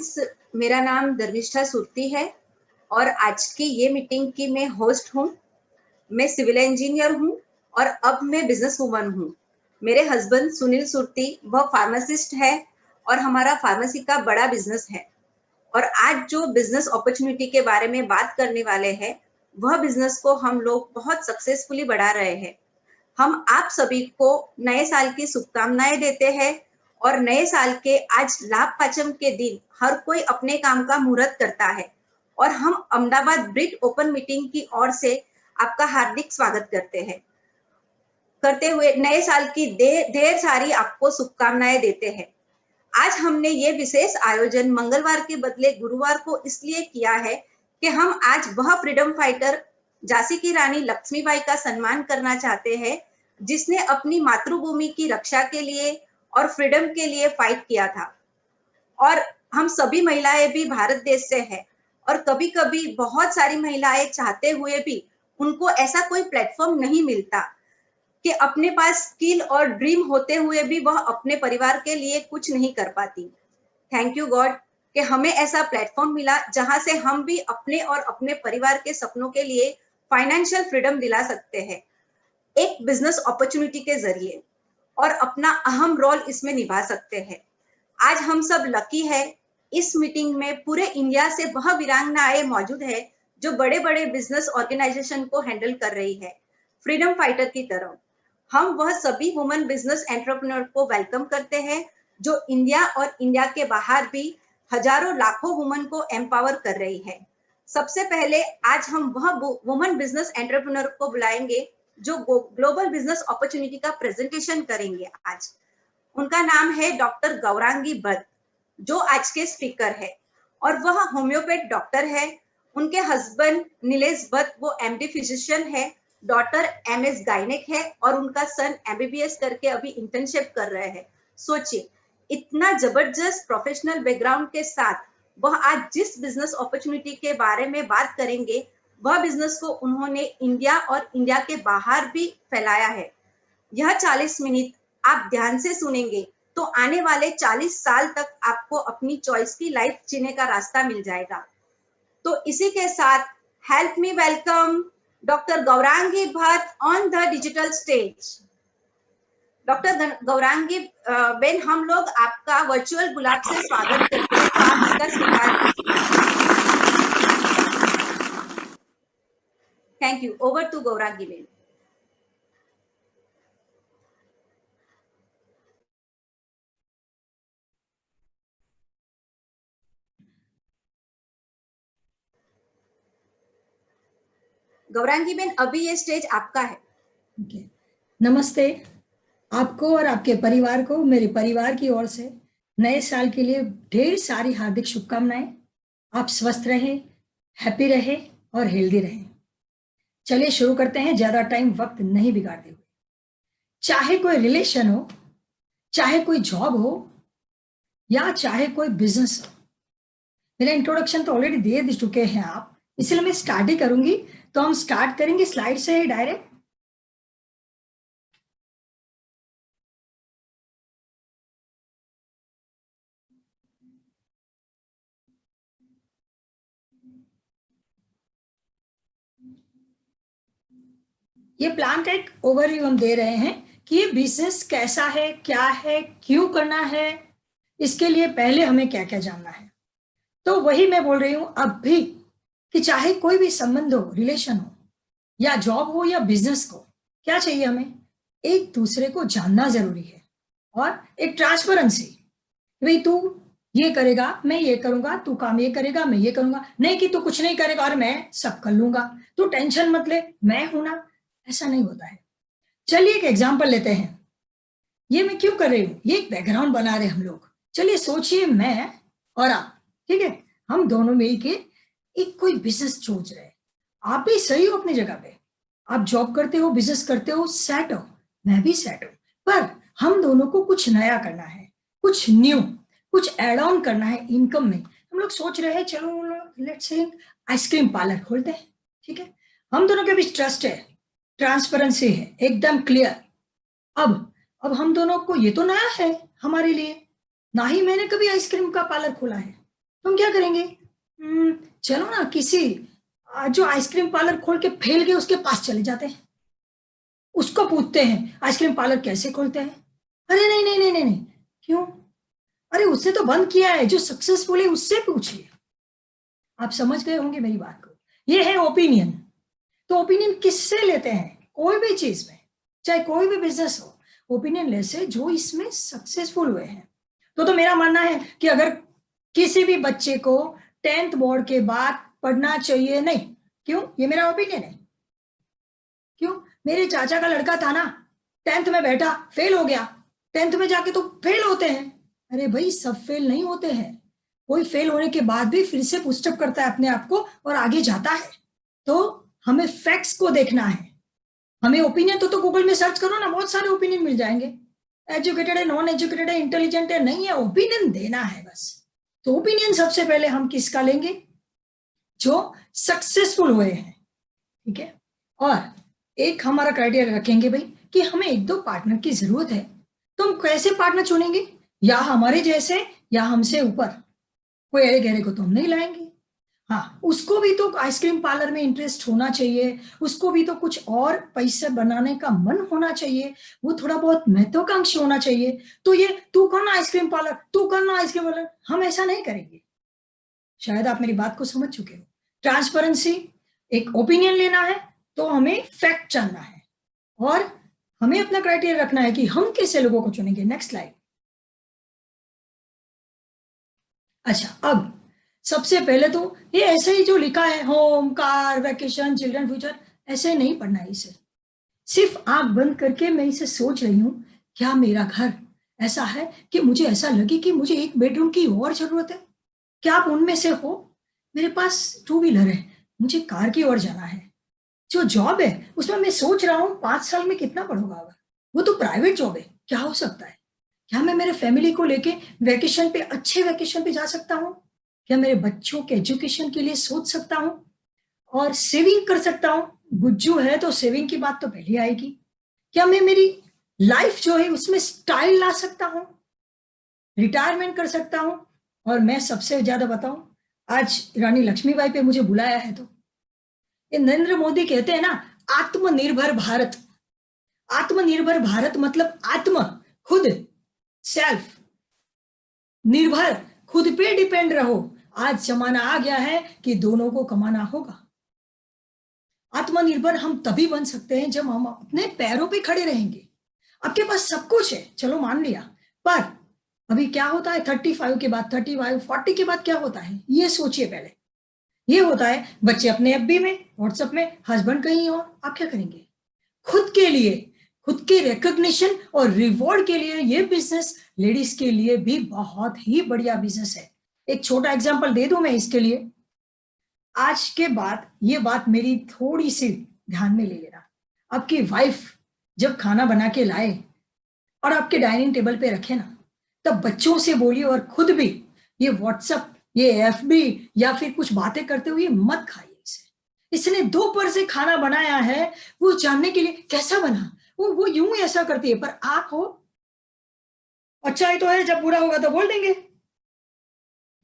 Friends, मेरा नाम धर्मिष्ठा सुरती है और आज की ये मीटिंग की मैं होस्ट हूँ। मैं सिविल इंजीनियर हूँ और अब मैं बिजनेस वूमन हूँ। मेरे हस्बैंड सुनील सुरती वह फार्मासिस्ट है और हमारा फार्मेसी का बड़ा बिजनेस है। और आज जो बिजनेस अपॉर्चुनिटी के बारे में बात करने वाले हैं, वह बिजनेस को हम लोग बहुत सक्सेसफुली बढ़ा रहे हैं। हम आप सभी को नए साल की शुभकामनाएं देते हैं और नए साल के आज लाभ पांचम के दिन हर कोई अपने काम का मुहूर्त करता है और हम अहमदाबाद ब्रिज ओपन मीटिंग की ओर से आपका हार्दिक स्वागत करते हुए नए साल की ढेर सारी आपको शुभकामनाएं देते हैं। आज हमने ये विशेष आयोजन मंगलवार के बदले गुरुवार को इसलिए किया है कि हम आज वह फ्रीडम फाइटर झांसी की रानी लक्ष्मीबाई का सम्मान करना चाहते हैं, जिसने अपनी मातृभूमि की रक्षा के लिए और फ्रीडम के लिए फाइट किया था। और हम सभी महिलाएं भी भारत देश से हैं और कभी-कभी बहुत सारी महिलाएं चाहते हुए भी उनको ऐसा कोई प्लेटफॉर्म नहीं मिलता कि अपने पास स्किल और ड्रीम होते हुए भी वह अपने परिवार के लिए कुछ नहीं कर पाती। थैंक यू गॉड कि हमें ऐसा प्लेटफॉर्म मिला जहां से हम भी अपने और अपने परिवार के सपनों के लिए फाइनेंशियल फ्रीडम दिला सकते हैं एक बिजनेस अपॉर्चुनिटी के जरिए और अपना अहम रोल इसमें निभा सकते हैं। आज हम सब लकी है। इस मीटिंग में पूरे इंडिया से वह वीरांगनाएं मौजूद है जो बड़े बड़े बिजनेस ऑर्गेनाइजेशन को हैंडल कर रही है फ्रीडम फाइटर की तरह। हम वह सभी वुमेन बिजनेस एंटरप्रेन्योर को वेलकम करते हैं जो इंडिया और इंडिया के बाहर भी हजारों लाखों वुमेन को एम्पावर कर रही है। सबसे पहले आज हम वह वुमेन बिजनेस एंटरप्रेन्योर को बुलाएंगे जो ग्लोबल बिजनेस अपॉर्चुनिटी का प्रेजेंटेशन करेंगे। आज उनका नाम है डॉक्टर गौरांगी भट्ट, जो आज के स्पीकर है और वह होम्योपैथ डॉक्टर है। उनके हस्बैंड नीलेश भट्ट वो एमडी फिजिशियन है, डॉटर एमएस गायनेक है और उनका सन एमबीबीएस करके अभी इंटर्नशिप कर रहे हैं। सोचिए, इतना जबरदस्त प्रोफेशनल बैकग्राउंड के साथ वह आज जिस बिजनेस अपॉर्चुनिटी के बारे में बात करेंगे, वह बिजनेस को उन्होंने इंडिया और इंडिया के बाहर भी फैलाया है। यह 40 मिनट आप ध्यान से सुनेंगे तो आने वाले 40 साल तक आपको अपनी चॉइस की लाइफ जीने का रास्ता मिल जाएगा। तो इसी के साथ help me welcome doctor Gaurangi Bhatt on the digital stage. Doctor Gaurangi Ben, हम लोग आपका वर्चुअल गुलाब से स्वागत करते हैं, तो आप इसका स्वीकार कीजिए। Thank you. Over to Gaurangi ben. Gaurangi ben, अभी ये स्टेज आपका है। नमस्ते आपको और आपके परिवार को मेरे परिवार की ओर से नए साल के लिए ढेर सारी हार्दिक शुभकामनाएं। आप स्वस्थ रहें, हैप्पी रहें और हेल्दी रहें। चलिए शुरू करते हैं, ज्यादा टाइम वक्त नहीं बिगाड़ते हुए। चाहे कोई रिलेशन हो, चाहे कोई जॉब हो या चाहे कोई बिजनेस हो, मेरा इंट्रोडक्शन तो ऑलरेडी दे चुके हैं आप, इसलिए मैं स्टार्ट ही करूंगी। तो हम स्टार्ट करेंगे स्लाइड से डायरेक्ट। ये प्लान का एक ओवरव्यू हम दे रहे हैं कि ये बिजनेस कैसा है, क्या है, क्यों करना है, इसके लिए पहले हमें क्या क्या जानना है। तो वही मैं बोल रही हूं अब भी कि चाहे कोई भी संबंध हो, रिलेशन हो या जॉब हो या बिजनेस को, क्या चाहिए हमें? एक दूसरे को जानना जरूरी है और एक ट्रांसपेरेंसी। भाई तू ये करेगा, मैं ये करूंगा, तू काम ये करेगा, मैं ये करूंगा, नहीं कि तू कुछ नहीं करेगा और मैं सब कर लूंगा, तू टेंशन मत ले, मैं हूं ना। ऐसा नहीं होता है। चलिए एक एग्जांपल लेते हैं। ये मैं क्यों कर रही हूं? ये एक बैकग्राउंड बना रहे हम लोग। चलिए सोचिए, मैं और आप, ठीक है, हम दोनों मिलके एक कोई बिजनेस सोच रहे हैं। आप भी सही हो अपनी जगह पे, आप जॉब करते हो, बिजनेस करते हो, सेट हो, मैं भी सेट हूं, पर हम दोनों को कुछ नया करना है, कुछ न्यू, कुछ एड ऑन करना है इनकम में। हम लोग सोच रहे हैं चलो लेट्स से आइसक्रीम पार्लर खोलते हैं, ठीक है। हम दोनों के बीच ट्रस्ट है, ट्रांसपेरेंसी है, एकदम क्लियर। अब हम दोनों को ये तो नया है हमारे लिए, ना ही मैंने कभी आइसक्रीम का पार्लर खोला है, तो हम क्या करेंगे, चलो ना किसी जो आइसक्रीम पार्लर खोल के फेल गए उसके पास चले जाते हैं, उसको पूछते हैं आइसक्रीम पार्लर कैसे खोलते हैं। अरे नहीं नहीं नहीं नहीं नहीं, क्यों? अरे उसने तो बंद किया है, जो सक्सेसफुल है उससे पूछिए। आप समझ गए होंगे मेरी बात को। ये है ओपिनियन। तो ओपिनियन किससे लेते हैं? कोई भी चीज में, चाहे कोई भी बिजनेस हो, ओपिनियन ले से जो इसमें सक्सेसफुल हुए हैं। तो मेरा मानना है कि अगर किसी भी बच्चे को 10th बोर्ड के बाद पढ़ना चाहिए नहीं, क्यों? ये मेरा ओपिनियन है। क्यों? मेरे चाचा का लड़का था ना, 10th में बैठा, फेल हो गया। 10th में जाके तो फेल होते हैं। अरे भाई सब फेल नहीं होते हैं, कोई फेल होने के बाद भी फिर से पुस्टअप करता है अपने आप को और आगे जाता है। तो हमें फैक्ट्स को देखना है। हमें ओपिनियन तो गूगल में सर्च करो ना, बहुत सारे ओपिनियन मिल जाएंगे। एजुकेटेड है, नॉन एजुकेटेड है, इंटेलिजेंट है, नहीं है, ओपिनियन देना है बस। तो ओपिनियन सबसे पहले हम किसका लेंगे? जो सक्सेसफुल हुए हैं, ठीक है। और एक हमारा क्राइटेरिया रखेंगे भाई कि हमें 1-2 पार्टनर की जरूरत है। तो हम कैसे पार्टनर चुनेंगे? या हमारे जैसे या हमसे ऊपर। कोई अरे गहरे को तो हम नहीं लाएंगे। हाँ, उसको भी तो आइसक्रीम पार्लर में इंटरेस्ट होना चाहिए, उसको भी तो कुछ और पैसे बनाने का मन होना चाहिए, वो थोड़ा बहुत महत्वाकांक्षी होना चाहिए। तो ये तू करना आइसक्रीम पार्लर, तू करना आइसक्रीम पार्लर, हम ऐसा नहीं करेंगे। शायद आप मेरी बात को समझ चुके हो। ट्रांसपेरेंसी, एक ओपिनियन लेना है तो हमें फैक्ट जानना है, और हमें अपना क्राइटेरिया रखना है कि हम कैसे लोगों को चुनेंगे। Next slide. अच्छा, अब सबसे पहले तो ये ऐसे ही जो लिखा है, home, car, vacation, children, future, ऐसे नहीं पढ़ना है इसे। सिर्फ आंख बंद करके मैं इसे सोच रही हूँ, क्या मेरा घर ऐसा है कि मुझे ऐसा लगे कि मुझे एक बेडरूम की और जरूरत है? क्या आप उनमें से हो? मेरे पास 2 व्हीलर है, मुझे कार की ओर जाना है। जो जॉब है उसमें मैं सोच रहा हूँ 5 साल में कितना पढ़ूंगा, वो तो प्राइवेट जॉब है, क्या हो सकता है? क्या मैं मेरे फैमिली को लेके वैकेशन पे, अच्छे वैकेशन पे जा सकता हूँ? क्या मेरे बच्चों के एजुकेशन के लिए सोच सकता हूँ और सेविंग कर सकता हूँ? गुज्जू है तो सेविंग की बात तो पहले आएगी। क्या मैं मेरी लाइफ जो है उसमें स्टाइल ला सकता हूँ, रिटायरमेंट कर सकता हूँ? और मैं सबसे ज्यादा बताऊं, आज रानी लक्ष्मीबाई पे मुझे बुलाया है तो ये नरेंद्र मोदी कहते हैं ना, आत्मनिर्भर भारत। आत्मनिर्भर भारत मतलब आत्म, खुद, सेल्फ, निर्भर, खुद पे डिपेंड रहो। आज जमाना आ गया है कि दोनों को कमाना होगा। आत्मनिर्भर हम तभी बन सकते हैं जब हम अपने पैरों पे खड़े रहेंगे। आपके पास सब कुछ है, चलो मान लिया, पर अभी क्या होता है 35 के बाद, 35-40 के बाद क्या होता है, ये सोचिए पहले। ये होता है बच्चे अपने एफबी में, व्हाट्सएप में, हस्बैंड कहीं और, आप क्या करेंगे? खुद के लिए, खुद के रिकॉग्निशन और रिवॉर्ड के लिए ये बिजनेस लेडीज के लिए भी बहुत ही बढ़िया बिजनेस है। एक छोटा एग्जांपल दे दूं मैं इसके लिए। आज के बाद ये बात मेरी थोड़ी सी ध्यान में ले लेना। आपकी वाइफ जब खाना बना के लाए और आपके डाइनिंग टेबल पे रखे ना, तब बच्चों से बोलिए और खुद भी ये व्हाट्सएप, ये एफबी या फिर कुछ बातें करते हुए मत खाइए इसे। इसने दोपहर से खाना बनाया है, वो जानने के लिए कैसा बना, वो यूं ही ऐसा करती है, पर आप हो, अच्छा ही तो है, जब बुरा होगा तो बोल देंगे।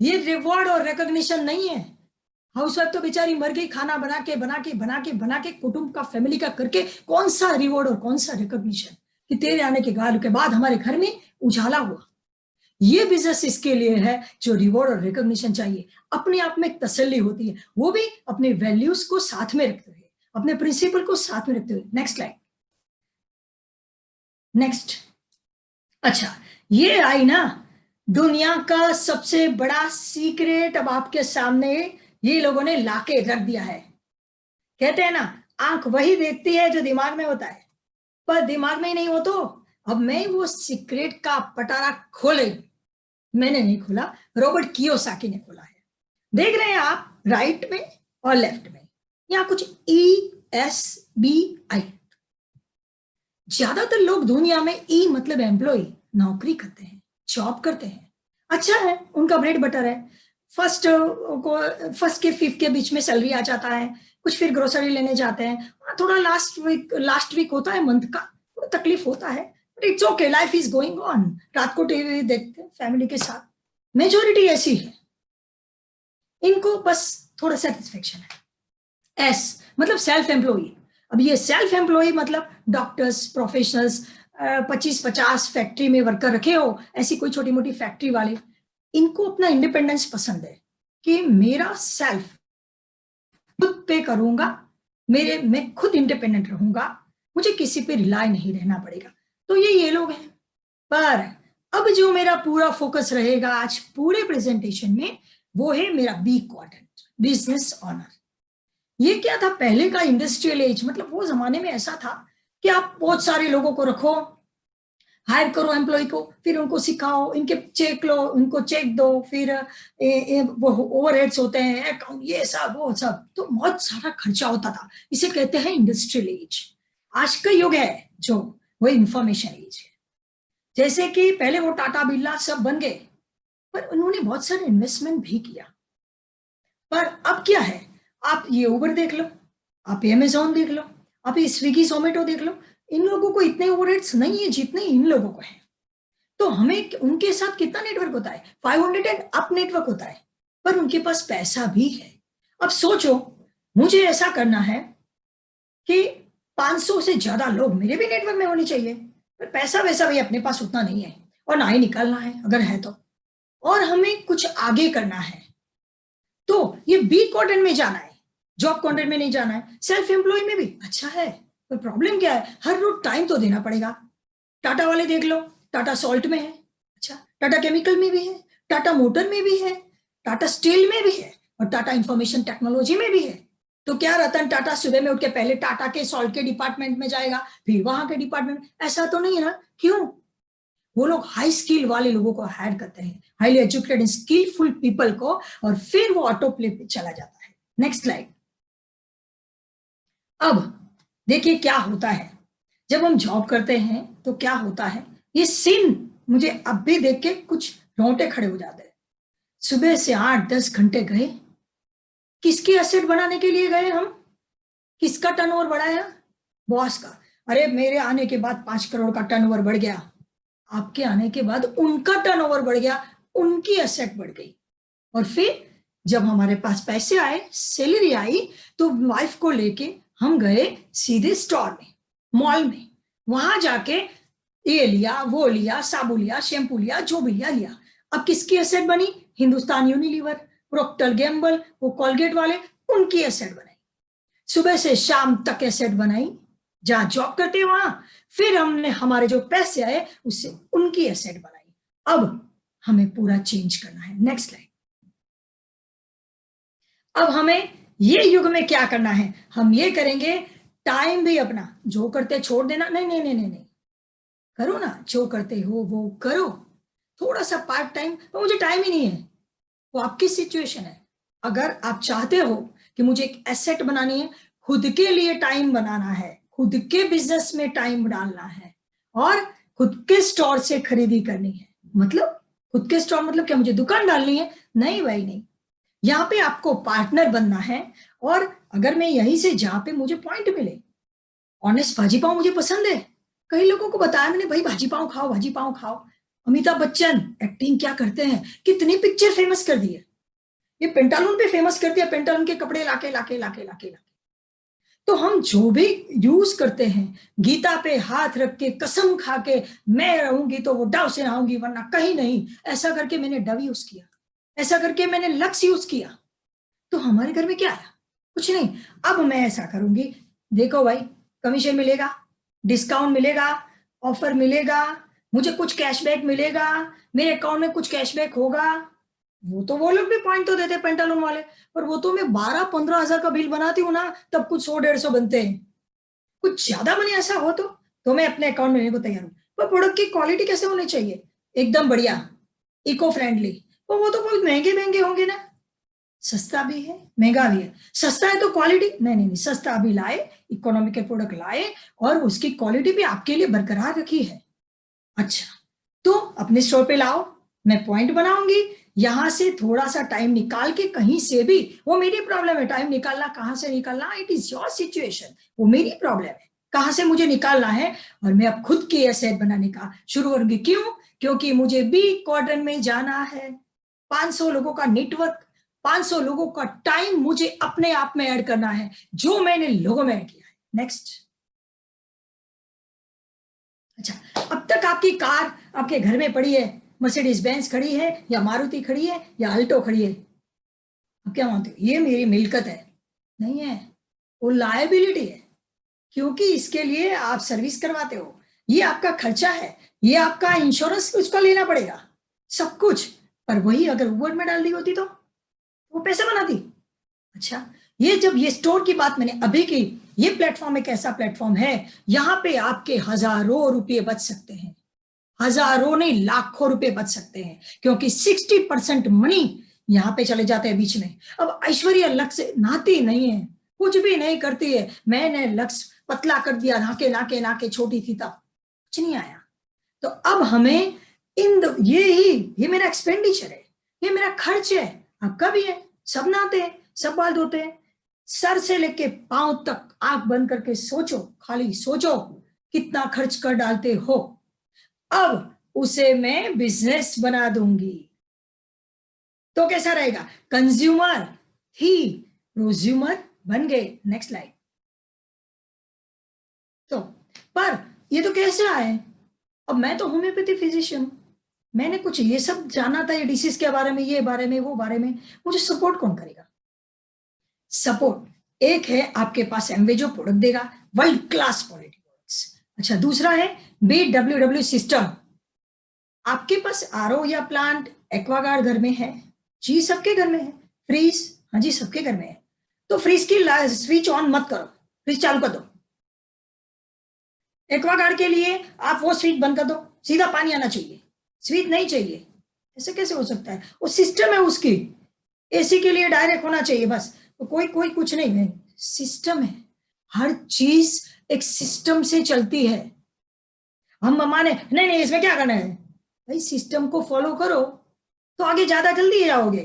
ये रिवॉर्ड और रिकॉग्निशन नहीं है। हाउसवाइफ तो बेचारी मर गई, खाना बना के बना के बना के बना के, कुटुंब का, फैमिली का करके, कौन सा रिवॉर्ड और कौन सा रिकॉग्निशन कि तेरे आने के बाद हमारे घर में उजाला हुआ। ये बिजनेस इसके लिए है जो रिवॉर्ड और रिकॉग्निशन चाहिए। अपने आप में एक तसल्ली होती है, वो भी अपने वैल्यूज को साथ में रखते हुए, अपने प्रिंसिपल को साथ में रखते हुए। Next slide. नेक्स्ट। अच्छा, ये आई ना दुनिया का सबसे बड़ा सीक्रेट, अब आपके सामने ये लोगों ने लाके रख दिया है। कहते हैं ना, आंख वही देखती है जो दिमाग में होता है, पर दिमाग में ही नहीं हो तो। अब मैं वो सीक्रेट का पटारा खोले, मैंने नहीं खोला, रॉबर्ट कियोसाकी ने खोला है। देख रहे हैं आप राइट में और लेफ्ट में, यहाँ कुछ ESBI। ज्यादातर लोग दुनिया में मतलब एम्प्लॉय, नौकरी करते हैं, जॉब करते हैं, अच्छा है, उनका ब्रेड बटर है। फर्स्ट के 5th के बीच में सैलरी आ जाता है, कुछ फिर ग्रोसरी लेने जाते हैं, थोड़ा लास्ट वीक होता है मंथ का, तकलीफ होता है, but it's okay, life is going on. रात को टीवी देखते हैं फैमिली के साथ, मेजोरिटी ऐसी है। इनको बस थोड़ा सेटिस्फेक्शन है। एस मतलब सेल्फ एम्प्लॉई। अब ये सेल्फ एम्प्लॉई मतलब डॉक्टर्स, प्रोफेशनल्स, 25-50 फैक्ट्री में वर्कर रखे हो, ऐसी कोई छोटी मोटी फैक्ट्री वाले, इनको अपना इंडिपेंडेंस पसंद है कि मेरा सेल्फ खुद पे करूंगा, मैं खुद इंडिपेंडेंट रहूंगा, मुझे किसी पे रिलाय नहीं रहना पड़ेगा। तो ये लोग हैं। पर अब जो मेरा पूरा फोकस रहेगा आज पूरे प्रेजेंटेशन में, वो है मेरा बी क्वाड्रेंट, बिजनेस ऑनर। ये क्या था, पहले का इंडस्ट्रियल एज, मतलब वो जमाने में ऐसा था कि आप बहुत सारे लोगों को रखो, हायर करो एम्प्लॉय को, फिर उनको सिखाओ, इनके चेक लो, उनको चेक दो, फिर वो ओवरहेड्स होते हैं, अकाउंट, ये सब वो सब, तो बहुत सारा खर्चा होता था। इसे कहते हैं इंडस्ट्रियल एज। आज का युग है जो, वो इंफॉर्मेशन एज है। जैसे कि पहले वो टाटा बिरला सब बन गए, पर उन्होंने बहुत सारे इन्वेस्टमेंट भी किया। पर अब क्या है, आप ये उबर देख लो, आप अमेजोन देख लो, आप ये स्विगी जोमेटो देख लो, इन लोगों को इतने ओवरहेड्स नहीं है जितने इन लोगों को है। तो हमें उनके साथ कितना नेटवर्क होता है, 500 एंड अप नेटवर्क होता है, पर उनके पास पैसा भी है। अब सोचो, मुझे ऐसा करना है कि 500 से ज्यादा लोग मेरे भी नेटवर्क में होने चाहिए, पर पैसा वैसा भी अपने पास उतना नहीं है, और ना ही निकालना है अगर है तो, और हमें कुछ आगे करना है। तो ये बी क्वाड्रेंट में जाना है, जॉब क्वाड्रेंट में नहीं जाना है। सेल्फ एम्प्लॉय में भी अच्छा है, पर प्रॉब्लम क्या है, हर रोज टाइम तो देना पड़ेगा। टाटा वाले देख लो, टाटा सॉल्ट में है, अच्छा, टाटा केमिकल में भी है, टाटा मोटर में भी है, टाटा स्टील में भी है, और टाटा इंफॉर्मेशन टेक्नोलॉजी में भी है। तो क्या रतन टाटा सुबह में उठ के पहले टाटा के सॉल्ट के डिपार्टमेंट में जाएगा, फिर वहां के डिपार्टमेंट, ऐसा तो नहीं है ना। क्यों? वो लोग हाई स्किल वाले लोगों को हायर करते हैं, हाईली एजुकेटेड स्किलफुल पीपल को, और फिर वो ऑटो प्ले पे चला जाता है। Next slide. अब देखिए क्या होता है जब हम जॉब करते हैं, तो क्या होता है, ये सीन मुझे अब भी देख के कुछ रोंगटे खड़े हो जाते हैं। सुबह से 8-10 घंटे गए, किसकी एसेट बनाने के लिए गए हम, किसका टर्नओवर बढ़ाया, बॉस का। अरे मेरे आने के बाद 5 करोड़ का टर्नओवर बढ़ गया, आपके आने के बाद उनका टर्नओवर बढ़ गया, उनकी एसेट बढ़ गई। और फिर जब हमारे पास पैसे आए, सैलरी आई, तो वाइफ को लेके हम गए सीधे स्टोर में, मॉल में, वहां जाके ये लिया, वो लिया, साबुन लिया, शैम्पू लिया, जो भी लिया। अब किसकी एसेट बनी, हिंदुस्तान यूनिलीवर, प्रोक्टर गैम्बल, वो कॉलगेट वाले, उनकी एसेट बनाई। सुबह से शाम तक एसेट बनाई, जहां जॉब करते वहां। फिर हमने हमारे जो पैसे आए उससे उनकी एसेट बनाई। अब हमें पूरा चेंज करना है। Next slide. अब हमें ये युग में क्या करना है, हम ये करेंगे, टाइम भी अपना जो करते छोड़ देना, नहीं नहीं नहीं नहीं नहीं, करो ना, जो करते हो वो करो। थोड़ा सा पार्ट टाइम, तो मुझे टाइम ही नहीं है, वो आपकी सिचुएशन है। अगर आप चाहते हो कि मुझे एक एसेट बनानी है, खुद के लिए टाइम बनाना है, खुद के बिजनेस में टाइम डालना है, और खुद के स्टोर से खरीदी करनी है। मतलब खुद के स्टोर मतलब क्या, मुझे दुकान डालनी है? नहीं भाई नहीं, यहाँ पे आपको पार्टनर बनना है। और अगर मैं यहीं से, जहां पे मुझे पॉइंट मिले, ऑनेस्ट भाजी पाव मुझे पसंद है, कई लोगों को बताया मैंने, भाई भाजी पाव खाओ, भाजी पाव खाओ। अमिताभ बच्चन एक्टिंग क्या करते हैं, कितनी पिक्चर फेमस कर दी है, ये पेंटालून पे फेमस कर दिया, पेंटालून के कपड़े लाके लाके लाके लाके लाके। तो हम जो भी यूज करते हैं, गीता पे हाथ रख के कसम खा के, मैं रहूंगी तो वो डव से नहाऊंगी वरना कहीं नहीं, ऐसा करके मैंने डव यूज किया, ऐसा करके मैंने लक्स यूज किया, तो हमारे घर में क्या आया, कुछ नहीं। अब मैं ऐसा करूंगी, देखो भाई, कमीशन मिलेगा, डिस्काउंट मिलेगा, ऑफर मिलेगा, मुझे कुछ कैशबैक मिलेगा, मेरे अकाउंट में कुछ कैशबैक होगा। वो लोग भी पॉइंट तो देते पेंटालून वाले, पर वो तो मैं 12-15 हजार का बिल बनाती हूँ ना, तब कुछ 100-150 बनते हैं। कुछ ज्यादा मनी ऐसा हो तो मैं अपने अकाउंट में लेने को तैयार हूँ। पर प्रोडक्ट की क्वालिटी कैसे होनी चाहिए, एकदम बढ़िया, इको फ्रेंडली। तो वो तो बहुत महंगे महंगे होंगे ना, सस्ता भी है महंगा भी है। सस्ता है तो क्वालिटी नहीं नहीं नहीं, सस्ता भी लाए, इकोनॉमिकल प्रोडक्ट लाए, और उसकी क्वालिटी भी आपके लिए बरकरार रखी है। अच्छा, तो अपने स्टोर पे लाओ, मैं पॉइंट बनाऊंगी, यहां से थोड़ा सा टाइम निकाल के कहीं से भी, वो मेरी प्रॉब्लम है, टाइम निकालना, कहां से निकालना, इट इज योर सिचुएशन, वो मेरी प्रॉब्लम है, कहां से मुझे निकालना है। और मैं अब खुद की एसेट बनाने का शुरू करूंगी। क्यों? क्योंकि मुझे बी क्वाड्रेंट में जाना है। 500 लोगों का नेटवर्क, 500 लोगों का टाइम मुझे अपने आप में ऐड करना है, जो मैंने लोगों में ऐड किया है। नेक्स्ट। अच्छा, अब तक आपकी कार आपके घर में पड़ी है, मर्सिडीज बेंज खड़ी है या मारुति खड़ी है या अल्टो खड़ी है, अब क्या मानते हो ये मेरी मिल्कत है? नहीं है, वो लायबिलिटी है, क्योंकि इसके लिए आप सर्विस करवाते हो, ये आपका खर्चा है, ये आपका इंश्योरेंस उसका लेना पड़ेगा, सब कुछ। पर वही अगर उबर में डाल दी होती तो वो पैसे बनाती। अच्छा, ये जब ये स्टोर की बात मैंने अभी की, ये प्लेटफॉर्म एक ऐसा प्लेटफॉर्म है, यहां पे आपके हजारों रुपये बच सकते हैं, हजारों नहीं लाखों रुपए बच सकते हैं, क्योंकि 60% मनी यहां पे चले जाते हैं बीच में। अब ऐश्वर्या लक्ष्य नहाती नहीं है, कुछ भी नहीं करती है, मैंने लक्ष्य पतला कर दिया, नाके नाके नाके छोटी थी तब कुछ नहीं आया। तो अब हमें ये मेरा एक्सपेंडिचर है, ये मेरा खर्च है, आपका भी है, सब नहाते हैं, सब बाल धोते हैं, सर से लेके पांव तक आंख बंद करके सोचो, खाली सोचो कितना खर्च कर डालते हो। अब उसे मैं बिजनेस बना दूंगी तो कैसा रहेगा? कंज्यूमर थी, प्रोज्यूमर बन गए। Next slide. तो पर ये तो कैसे आए? अब मैं तो होम्योपैथी फिजिशियन, मैंने कुछ ये सब जाना था, ये डिसीज के बारे में, ये बारे में, वो बारे में, मुझे सपोर्ट कौन करेगा? सपोर्ट एक है आपके पास एमवे जो प्रोडक्ट देगा, वर्ल्ड क्लास क्वालिटी प्रोडक्ट्स। अच्छा, दूसरा है BWW सिस्टम। आपके पास आरओ या प्लांट एक्वागार्ड घर में है? जी सबके घर में है। फ्रीज? हाँ जी सबके घर में है। तो फ्रीज की स्विच ऑन मत करो, फ्रीज चालू कर दो। एक्वागार्ड के लिए आप वो स्विच बंद कर दो, सीधा पानी आना चाहिए, स्विच नहीं चाहिए। ऐसे कैसे हो सकता है? वो सिस्टम है उसकी। एसी के लिए डायरेक्ट होना चाहिए बस, तो कोई कोई कुछ नहीं है, सिस्टम है। हर चीज एक सिस्टम से चलती है। हम माने नहीं नहीं इसमें क्या करना है, भाई सिस्टम को फॉलो करो तो आगे ज्यादा जल्दी जाओगे,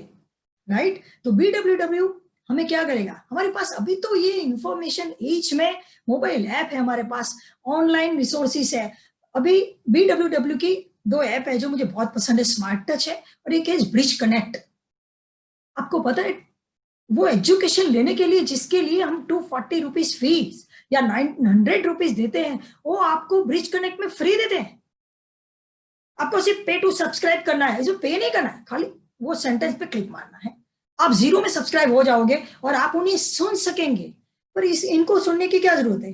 राइट? तो BWW हमें क्या करेगा? हमारे पास अभी तो ये इंफॉर्मेशन एज में मोबाइल ऐप है, हमारे पास ऑनलाइन रिसोर्सेस है। अभी BWW की 2 ऐप है जो मुझे बहुत पसंद है, स्मार्ट टच है और एक है ब्रिज कनेक्ट। आपको पता है वो एजुकेशन लेने के लिए जिसके लिए हम 240 रुपीज फीस या 900 रुपीज देते हैं, वो आपको ब्रिज कनेक्ट में फ्री देते हैं। आपको सिर्फ पे टू सब्सक्राइब करना है, जो पे नहीं करना है, खाली वो सेंटेंस पे क्लिक मारना है, आप 0 में सब्सक्राइब हो जाओगे और आप उन्हें सुन सकेंगे। पर इनको सुनने की क्या जरूरत है?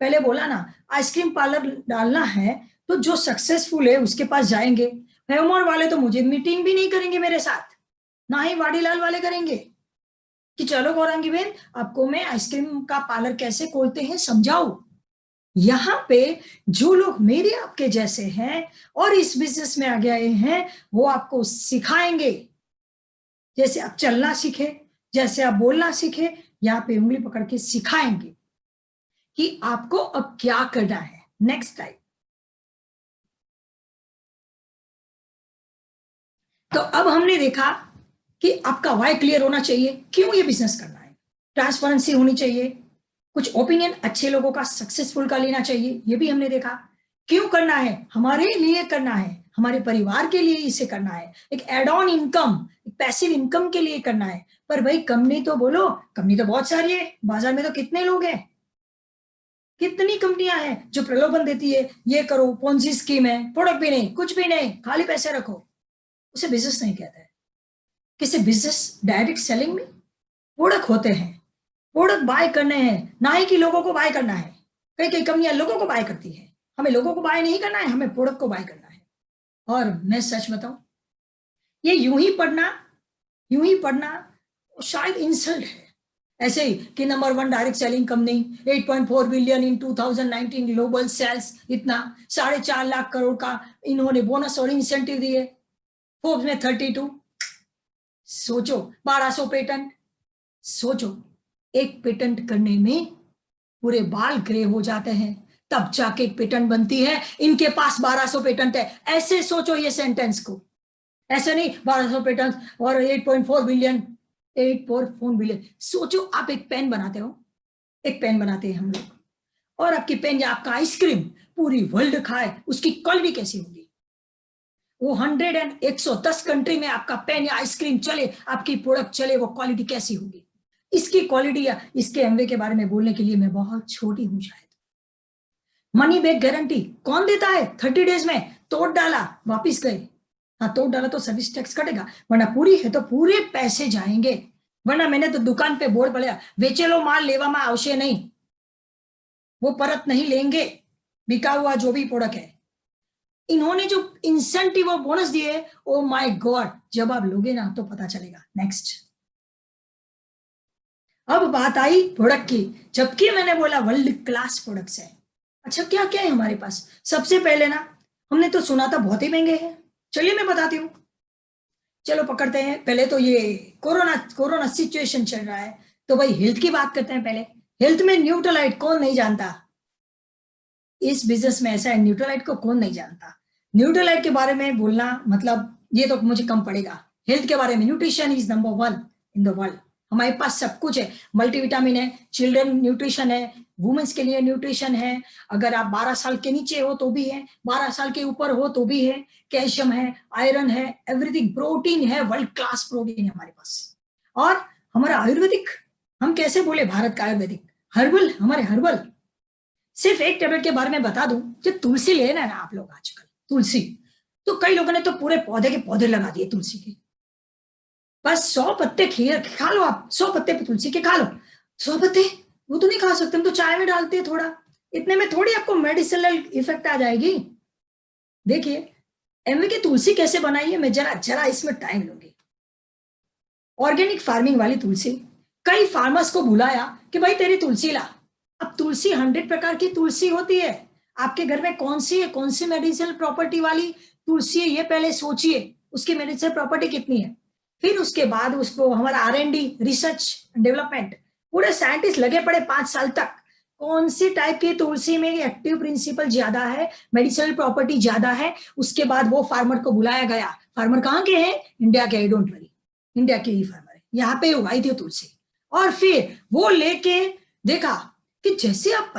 पहले बोला ना, आइसक्रीम पार्लर डालना है तो जो सक्सेसफुल है उसके पास जाएंगे। हेमोर वाले तो मुझे मीटिंग भी नहीं करेंगे मेरे साथ, ना ही वाडीलाल वाले करेंगे कि चलो गौरांगी बहन आपको मैं आइसक्रीम का पार्लर कैसे खोलते हैं समझाओ। यहाँ पे जो लोग मेरे आपके जैसे हैं और इस बिजनेस में आ गए हैं, वो आपको सिखाएंगे। जैसे आप चलना सीखे, जैसे आप बोलना सीखे, यहाँ पे उंगली पकड़ के सिखाएंगे कि आपको अब क्या करना है। Next time. तो अब हमने देखा कि आपका वाई क्लियर होना चाहिए, क्यों ये बिजनेस करना है, ट्रांसपेरेंसी होनी चाहिए, कुछ ओपिनियन अच्छे लोगों का सक्सेसफुल का लेना चाहिए, ये भी हमने देखा। क्यों करना है? हमारे लिए करना है, हमारे परिवार के लिए इसे करना है, एक add on income, passive income के लिए करना है। पर भाई कंपनी तो बोलो, कंपनी तो बहुत सारी है, बाजार में तो कितने लोग हैं, कितनी कंपनियां हैं जो प्रलोभन देती है, ये करो, पोंजी स्कीम है, प्रोडक्ट भी नहीं, कुछ भी नहीं, खाली पैसे रखो, उसे बिजनेस नहीं कहते हैं। किसी बिजनेस डायरेक्ट सेलिंग में प्रोडक्ट होते हैं, प्रोडक्ट बाय करने हैं, ना ही कि लोगों को बाय करना है। कई कई कंपनियां लोगों को बाय करती है, हमें लोगों को बाय नहीं करना है, हमें प्रोडक्ट को बाय करना है। और मैं सच बताऊं, ये यूं ही पढ़ना शायद इंसल्ट है। ऐसे ही कि number 1 direct selling company, 8.4 billion in 2019 global sales, इतना 4.5 लाख करोड़ का इन्होंने बोनस और इंसेंटिव दिए, फोर्ब्स में 32। सोचो 1200 पेटेंट, सोचो एक पेटेंट करने में पूरे बाल ग्रे हो जाते हैं, तब जाके एक पेटेंट बनती है, इनके पास 1200 पेटेंट है। ऐसे सोचो ये सेंटेंस को, ऐसे नहीं 1200 पेटेंट और 8.4 बिलियन, 8.4 बिलियन। सोचो आप एक पेन बनाते हो, एक पेन बनाते हैं हम लोग, और आपकी पेन या आपका आइसक्रीम पूरी वर्ल्ड खाए, उसकी क्वालिटी कैसी होगी? वो 100 and 110 कंट्री में आपका पेन या आइसक्रीम चले, आपकी प्रोडक्ट चले, वो क्वालिटी कैसी होगी? इसकी क्वालिटी या इसके एमवे के बारे में बोलने के लिए मैं बहुत छोटी हूं शायद। मनी बैक गारंटी कौन देता है? 30 डेज में तोड़ डाला वापिस गए। हाँ, तोड़ डाला तो सर्विस टैक्स कटेगा, वरना पूरी है तो पूरे पैसे जाएंगे। वरना मैंने तो दुकान पे बोर्ड पड़ा, वेचेलो माल लेवामां आवशे नहीं, वो परत नहीं लेंगे बिका हुआ जो भी प्रोडक्ट है। इन्होंने जो इंसेंटिव और बोनस दिए, ओ माय गॉड, जब आप लोगे ना तो पता चलेगा। नेक्स्ट, अब बात आई प्रोडक्ट की, जबकि मैंने बोला वर्ल्ड क्लास प्रोडक्ट्स है। अच्छा, क्या क्या है हमारे पास? सबसे पहले ना, हमने तो सुना था बहुत ही महंगे हैं, चलिए मैं बताती हूँ। चलो पकड़ते हैं। पहले तो ये कोरोना सिचुएशन चल रहा है, तो भाई हेल्थ की बात करते हैं पहले। हेल्थ में न्यूट्रलाइट कौन नहीं जानता? इस बिजनेस में ऐसा है, न्यूट्रलाइट को कौन नहीं जानता? न्यूट्रलाइट के बारे में बोलना मतलब ये तो मुझे कम पड़ेगा। हेल्थ के बारे में, nutrition is number 1 in the world. हमारे पास सब कुछ है, मल्टीविटामिन है, चिल्ड्रन न्यूट्रिशन है, वुमेन्स के लिए न्यूट्रिशन है, अगर आप 12 साल के नीचे हो तो भी है, 12 साल के ऊपर हो तो भी है, कैल्शियम है, आयरन है, एवरीथिंग, प्रोटीन है, वर्ल्ड क्लास प्रोटीन है हमारे पास। और हमारा आयुर्वेदिक, हम कैसे बोले भारत का आयुर्वेदिक, हर्बल, हमारे हर्बल। सिर्फ एक टेबलेट के बारे में बता दूं, जो तुलसी ले ना आप लोग आजकल, तुलसी, तो कई लोगों ने तो पूरे पौधे के पौधे लगा दिए तुलसी के। बस 100 पत्ते खा लो आप, 100 पत्ते तुलसी के खा लो। 100 पत्ते वो तो नहीं खा सकते, हम तो चाय में डालते हैं थोड़ा, इतने में थोड़ी आपको मेडिसिनल इफेक्ट आ जाएगी। देखिए एमवे की तुलसी कैसे बनाई है, मैं जरा इसमें टाइम लूंगी। ऑर्गेनिक फार्मिंग वाली तुलसी, कई फार्मर्स को बुलाया कि भाई तेरी तुलसी ला। अब तुलसी 100 प्रकार की तुलसी होती है, आपके घर में कौन सी है, कौन सी मेडिसिनल प्रॉपर्टी वाली तुलसी है, ये पहले सोचिए, उसकी मेडिसिनल प्रॉपर्टी कितनी है। फिर उसके बाद उसको हमारा R&D, रिसर्च डेवलपमेंट, पूरे साइंटिस्ट लगे पड़े 5 साल तक, कौन सी टाइप की तुलसी में एक्टिव प्रिंसिपल ज्यादा है, मेडिसिनल प्रॉपर्टी ज्यादा है। उसके बाद वो फार्मर को बुलाया गया। फार्मर कहाँ के हैं? इंडिया के, आई डोंट वरी, इंडिया के ही फार्मर है, यहाँ पे उगाई थी तुलसी। और फिर वो लेके देखा कि जैसे आप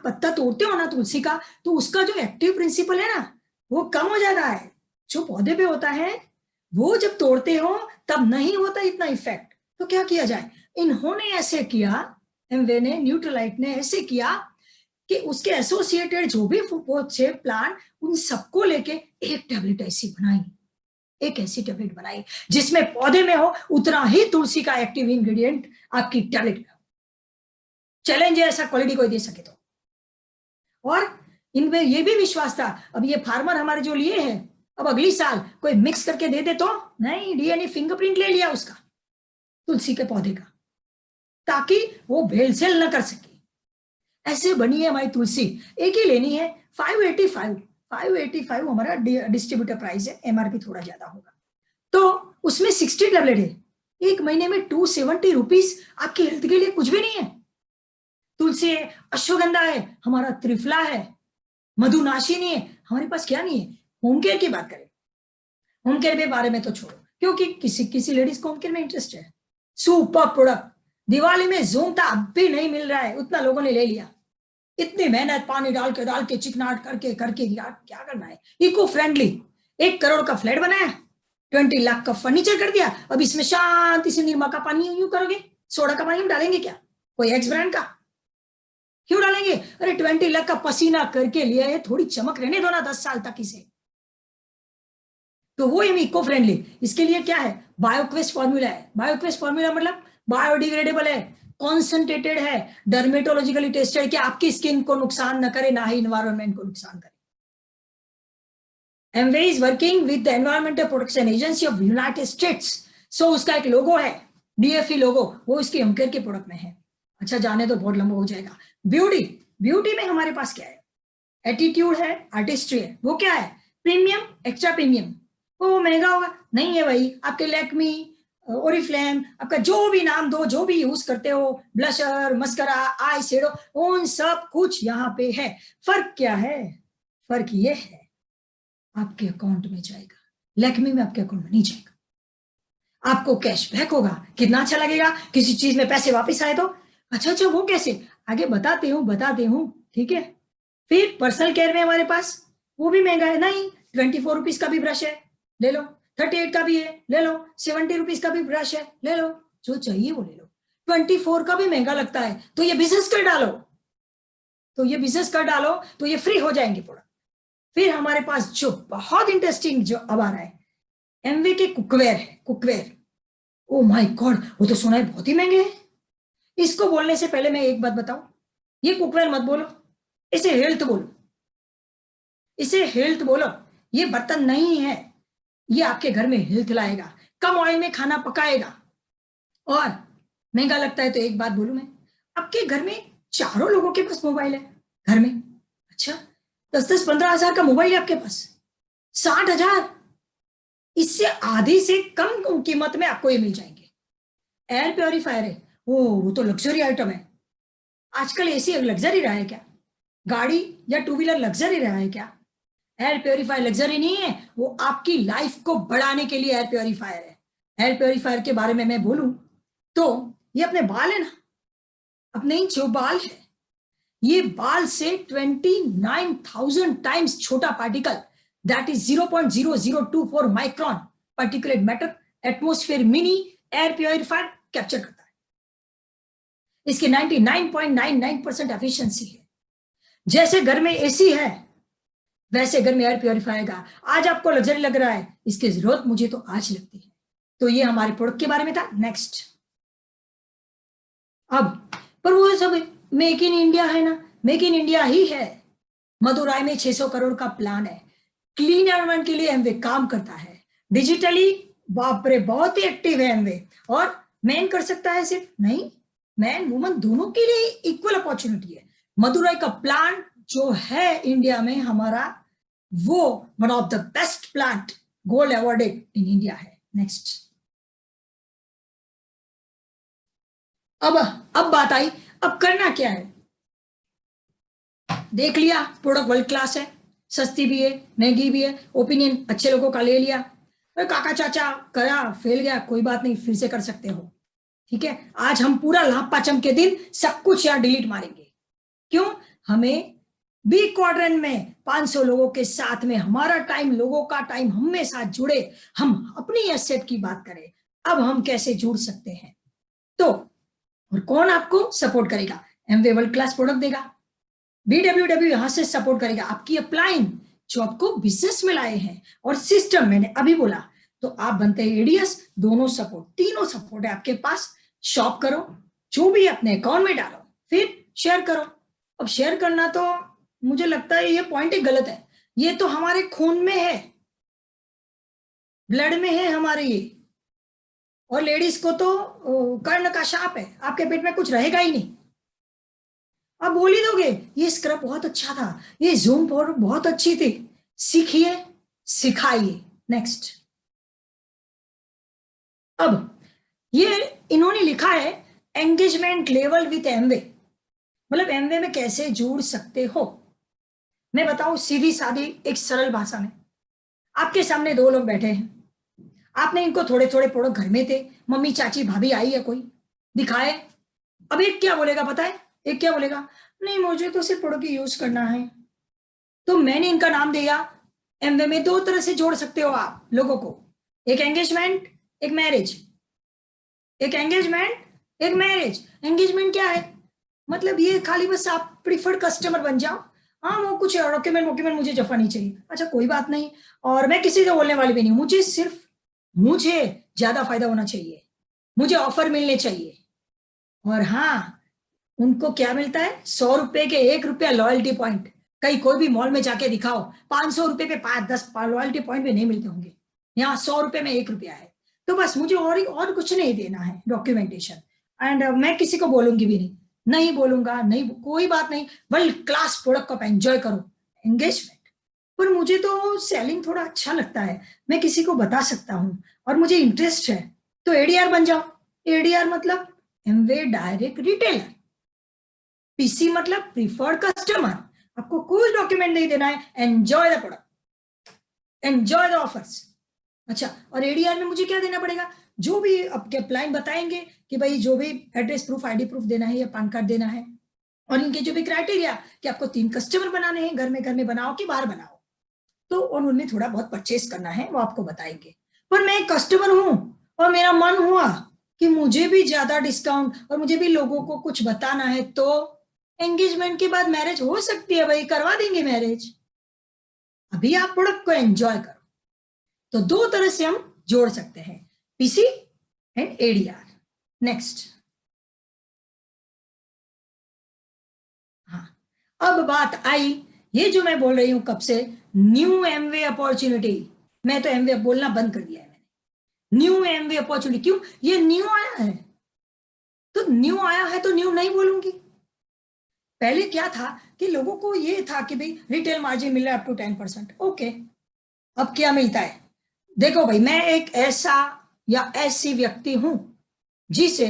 पत्ता तोड़ते हो ना तुलसी का, तो उसका जो एक्टिव प्रिंसिपल है ना, वो कम हो जाता है। जो पौधे पे होता है वो जब तोड़ते हो तब नहीं होता इतना इफेक्ट। तो क्या किया जाए? इन्होंने ऐसे किया, एमवे ने, न्यूट्रलाइट ने ऐसे किया कि उसके एसोसिएटेड जो भी थे प्लांट, उन सबको लेके एक टैबलेट ऐसी बनाई, एक ऐसी टैबलेट बनाई जिसमें पौधे में हो उतना ही तुलसी का एक्टिव इंग्रेडिएंट आपकी टैबलेट में हो। चैलेंज है, ऐसा क्वालिटी कोई दे सके तो। और इनमें ये भी विश्वास था, अब ये फार्मर हमारे जो लिए हैं, अब अगली साल कोई मिक्स करके दे दे तो नहीं, डीएनए फिंगरप्रिंट ले लिया उसका तुलसी के पौधे का, ताकि वो भेलसेल न कर सके। ऐसे बनी है हमारी तुलसी, एक ही लेनी है, 585 हमारा डिस्ट्रीब्यूटर प्राइस है, एमआरपी थोड़ा ज्यादा होगा। तो उसमें 60 टैबलेट है, एक महीने में 270 रुपीज, आपकी हेल्थ के लिए कुछ भी नहीं है। तुलसी है, अश्वगंधा है, हमारा त्रिफला है, मधुनाशिनी है, हमारे पास क्या नहीं है। होम केयर की बात करें, होम केयर के बारे में तो छोड़ो, क्योंकि किसी लेडीज को होम केयर में इंटरेस्ट है। सुपर प्रोडक्ट, दिवाली में ज़ूमता अब भी नहीं मिल रहा है, उतना लोगों ने ले लिया। इतनी मेहनत पानी डाल के चिकनाट करके यार क्या करना है। इको फ्रेंडली, 1 करोड़ का फ्लैट बनाया, 20 लाख का फर्नीचर कर दिया, अब इसमें शांति से निरमा का पानी यूं करोगे, सोडा का पानी डालेंगे क्या? कोई एक्स ब्रांड का क्यों डालेंगे? अरे 20 लाख का पसीना करके लिया है, थोड़ी चमक रहने दो ना 10 साल तक इसे। तो वो इको फ्रेंडली, इसके लिए क्या है? बायोक्वेस्ट फॉर्मूला है। बायोक्वेस्ट फॉर्मूला मतलब बायोडिग्रेडेबल है, कॉन्सेंट्रेटेड है, डर्मेटोलॉजिकली टेस्टेड, कि आपकी स्किन को नुकसान न करे, ना ही इन्वायरमेंट को नुकसान करे। Amway is working with the environmental protection agency of United States. So उसका एक लोगो है, DFE लोगो, वो इसके होमकेयर के प्रोडक्ट में है। अच्छा, जाने तो बहुत लंबा हो जाएगा। ब्यूटी में हमारे पास क्या है? एटीट्यूड है, आर्टिस्ट्री है। वो क्या है? Premium, extra premium. वो महंगा होगा? नहीं है भाई, आपके लैक्मी, ओरिफ्लेम, आपका जो भी नाम दो, जो भी यूज करते हो, ब्लशर, मस्करा, आई शेडो, उन सब कुछ यहाँ पे है। फर्क क्या है? फर्क ये है, आपके अकाउंट में जाएगा, लैक्मी में आपके अकाउंट में नहीं जाएगा। आपको कैशबैक होगा, कितना अच्छा लगेगा, किसी चीज में पैसे वापस आए तो। अच्छा, वो कैसे? आगे बताते हूँ, ठीक है। फिर पर्सनल केयर में हमारे पास, वो भी महंगा है, नहीं ₹24 का भी ब्रश है, ले लो। 38 का भी है, ले लो। ₹70 का भी ब्रश है, ले लो। जो चाहिए वो ले लो। 24 का भी महंगा लगता है, तो ये बिजनेस कर डालो, तो ये फ्री हो जाएंगे प्रोडक्ट। फिर हमारे पास जो बहुत इंटरेस्टिंग जो अब आ रहा है, एमवे के कुकवेयर है, कुकवेयर। ओ माय गॉड, वो तो सुना है बहुत ही महंगे हैं। इसको बोलने से पहले मैं एक बात बताऊं, ये कुकवेयर मत बोलो, इसे हेल्थ बोलो, इसे हेल्थ बोलो। ये बर्तन नहीं है, ये आपके घर में हेल्थ लाएगा, कम ऑयल में खाना पकाएगा। और महंगा लगता है तो एक बात बोलूं मैं, आपके घर में चारों लोगों के पास मोबाइल है घर में। अच्छा, 10-10, 15,000 का मोबाइल है आपके पास, 60,000, इससे आधी से कम कीमत में आपको ये मिल जाएंगे। एयर प्योरीफायर है, वो तो लग्जरी आइटम है। आजकल एसी लग्जरी रहा है क्या? गाड़ी या टू व्हीलर लग्जरी रहा है क्या? एयर प्योरीफायर लग्जरी नहीं है, वो आपकी लाइफ को बढ़ाने के लिए एयर प्योरीफायर है। एयर प्योरीफायर के बारे में मैं बोलूं तो ये अपने बाल है ना, अपने ही जो बाल है, ये बाल से 29,000 टाइम्स छोटा particle, that is 0.0024 micron particulate matter, atmosphere mini air purifier capture करता है। इसकी 99.99% एफिशिएंसी है। जैसे घर में एसी है, वैसे घर में एयर प्योरीफायर का। आज आपको लग्जरी लग रहा है, इसकी जरूरत मुझे तो आज लगती है। तो ये हमारे प्रोडक्ट के बारे में था। नेक्स्ट, अब पर वो सब मेक इन इंडिया है ना, मेक इन इंडिया ही है। मदुराई में 600 करोड़ का प्लान है, क्लीन एनवायरनमेंट के लिए एमवे काम करता है। डिजिटली बाप रे बहुत ही एक्टिव है एमवे। और मैन कर सकता है सिर्फ नहीं, मैन वुमन दोनों के लिए इक्वल अपॉर्चुनिटी है। मदुराई का प्लांट जो है इंडिया में हमारा, वो one of the best plant, gold awarded in India है। नेक्स्ट, अब बात आई, अब करना क्या है? देख लिया प्रोडक्ट वर्ल्ड क्लास है, सस्ती भी है, महंगी भी है, ओपिनियन अच्छे लोगों का ले लिया। अरे काका चाचा करा, फेल गया, कोई बात नहीं, फिर से कर सकते हो। ठीक है, आज हम पूरा लाभ पाचम के दिन सब कुछ यहाँ डिलीट मारेंगे। क्यों? हमें बी क्वाड्रेंट में 500 लोगों के साथ में हमारा टाइम, लोगों का टाइम हमें साथ जुड़े, हम अपनी एसेट की बात करें। अब हम कैसे जुड़ सकते हैं? तो और कौन आपको सपोर्ट करेगा? एमवे वर्ल्ड क्लास प्रोडक्ट देगा, BWW यहां से सपोर्ट करेगा, आपकी अपलाइन जो आपको बिजनेस में लाए हैं, और सिस्टम मैंने अभी बोला, तो आप बनते हैं एडीएस। दोनों सपोर्ट, तीनों सपोर्ट है आपके पास। शॉप करो, जो भी अपने अकाउंट में डालो, फिर शेयर करो। अब शेयर करना तो मुझे लगता है ये पॉइंट ही गलत है। ये तो हमारे खून में है, ब्लड में है हमारे ये। और लेडीज को तो कर्ण का शाप है, आपके पेट में कुछ रहेगा ही नहीं। आप बोल ही दोगे ये स्क्रब बहुत अच्छा था, ये जूम पाउडर बहुत अच्छी थी, सीखिए, सिखाइए। नेक्स्ट, अब ये इन्होंने लिखा है एंगेजमेंट लेवल विथ एमवे, मतलब एमवे में कैसे जुड़ सकते हो। मैं बताऊं सीधी सादी एक सरल भाषा में। आपके सामने दो लोग बैठे हैं, आपने इनको थोड़े थोड़े प्रोडक्ट घर में थे, मम्मी चाची भाभी आई है कोई, दिखाए। अब एक क्या बोलेगा पता है? एक क्या बोलेगा, नहीं मुझे तो सिर्फ प्रोडक्ट यूज करना है। तो मैंने इनका नाम दिया एमवे में दो तरह से जोड़ सकते हो आप लोगों को, एक एंगेजमेंट, एक मैरिज। एक एंगेजमेंट, एक मैरिज। एंगेजमेंट क्या है? मतलब ये खाली बस आप प्रीफर्ड कस्टमर बन जाओ। हाँ, वो कुछ डॉक्यूमेंट मुझे जफा नहीं चाहिए, अच्छा कोई बात नहीं, और मैं किसी को बोलने वाली भी नहीं, मुझे सिर्फ मुझे ज्यादा फायदा होना चाहिए, मुझे ऑफर मिलने चाहिए। और हाँ, उनको क्या मिलता है? 100 रुपए के 1 रुपया लॉयल्टी पॉइंट। कहीं कोई भी मॉल में जाके दिखाओ, 500 रुपए पे 5-10 लॉयल्टी पॉइंट भी नहीं मिलते होंगे, यहाँ 100 रुपए में 1 रुपया है। तो बस मुझे और कुछ नहीं देना है, डॉक्यूमेंटेशन। एंड मैं किसी को बोलूंगी भी नहीं, नहीं बोलूंगा, नहीं कोई बात नहीं, वर्ल्ड क्लास प्रोडक्ट को आप एंजॉय करो। एंगेजमेंट, पर मुझे तो सेलिंग थोड़ा अच्छा लगता है, मैं किसी को बता सकता हूँ और मुझे इंटरेस्ट है, तो एडीआर बन जाओ। एडीआर मतलब एमवे डायरेक्ट रिटेलर, पीसी मतलब प्रीफर्ड कस्टमर। आपको कोई डॉक्यूमेंट नहीं देना है, enjoy the product, enjoy the offers. अच्छा, और एडीआर में मुझे क्या देना पड़ेगा? जो भी आपके क्लाइंट बताएंगे कि भाई जो भी एड्रेस प्रूफ, आईडी प्रूफ देना है या पैन कार्ड देना है, और इनके जो भी क्राइटेरिया कि आपको 3 कस्टमर बनाने हैं, घर में बनाओ कि बाहर बनाओ, तो और उनमें थोड़ा बहुत परचेस करना है, वो आपको बताएंगे। पर मैं कस्टमर हूं और मेरा मन हुआ कि मुझे भी ज्यादा डिस्काउंट और मुझे भी लोगों को कुछ बताना है, तो एंगेजमेंट के बाद मैरिज हो सकती है भाई, करवा देंगे मैरिज। अभी आप प्रोडक्ट को एंजॉय करो। तो दो तरह से हम जोड़ सकते हैं, पीसी एंड एडीआर। नेक्स्ट। हाँ, अब बात आई, ये जो मैं बोल रही हूं कब से, न्यू एमवे अपॉर्चुनिटी। मैं तो एमवे बोलना बंद कर दिया है मैंने। न्यू एमवे अपॉर्चुनिटी, क्यों? ये न्यू आया है, तो न्यू आया है तो न्यू नहीं बोलूंगी। पहले क्या था कि लोगों को ये था कि भाई रिटेल मार्जिन मिल रहा है अप टू 10%, ओके। अब क्या मिलता है? देखो भाई, मैं एक ऐसा या ऐसी व्यक्ति हूं जिसे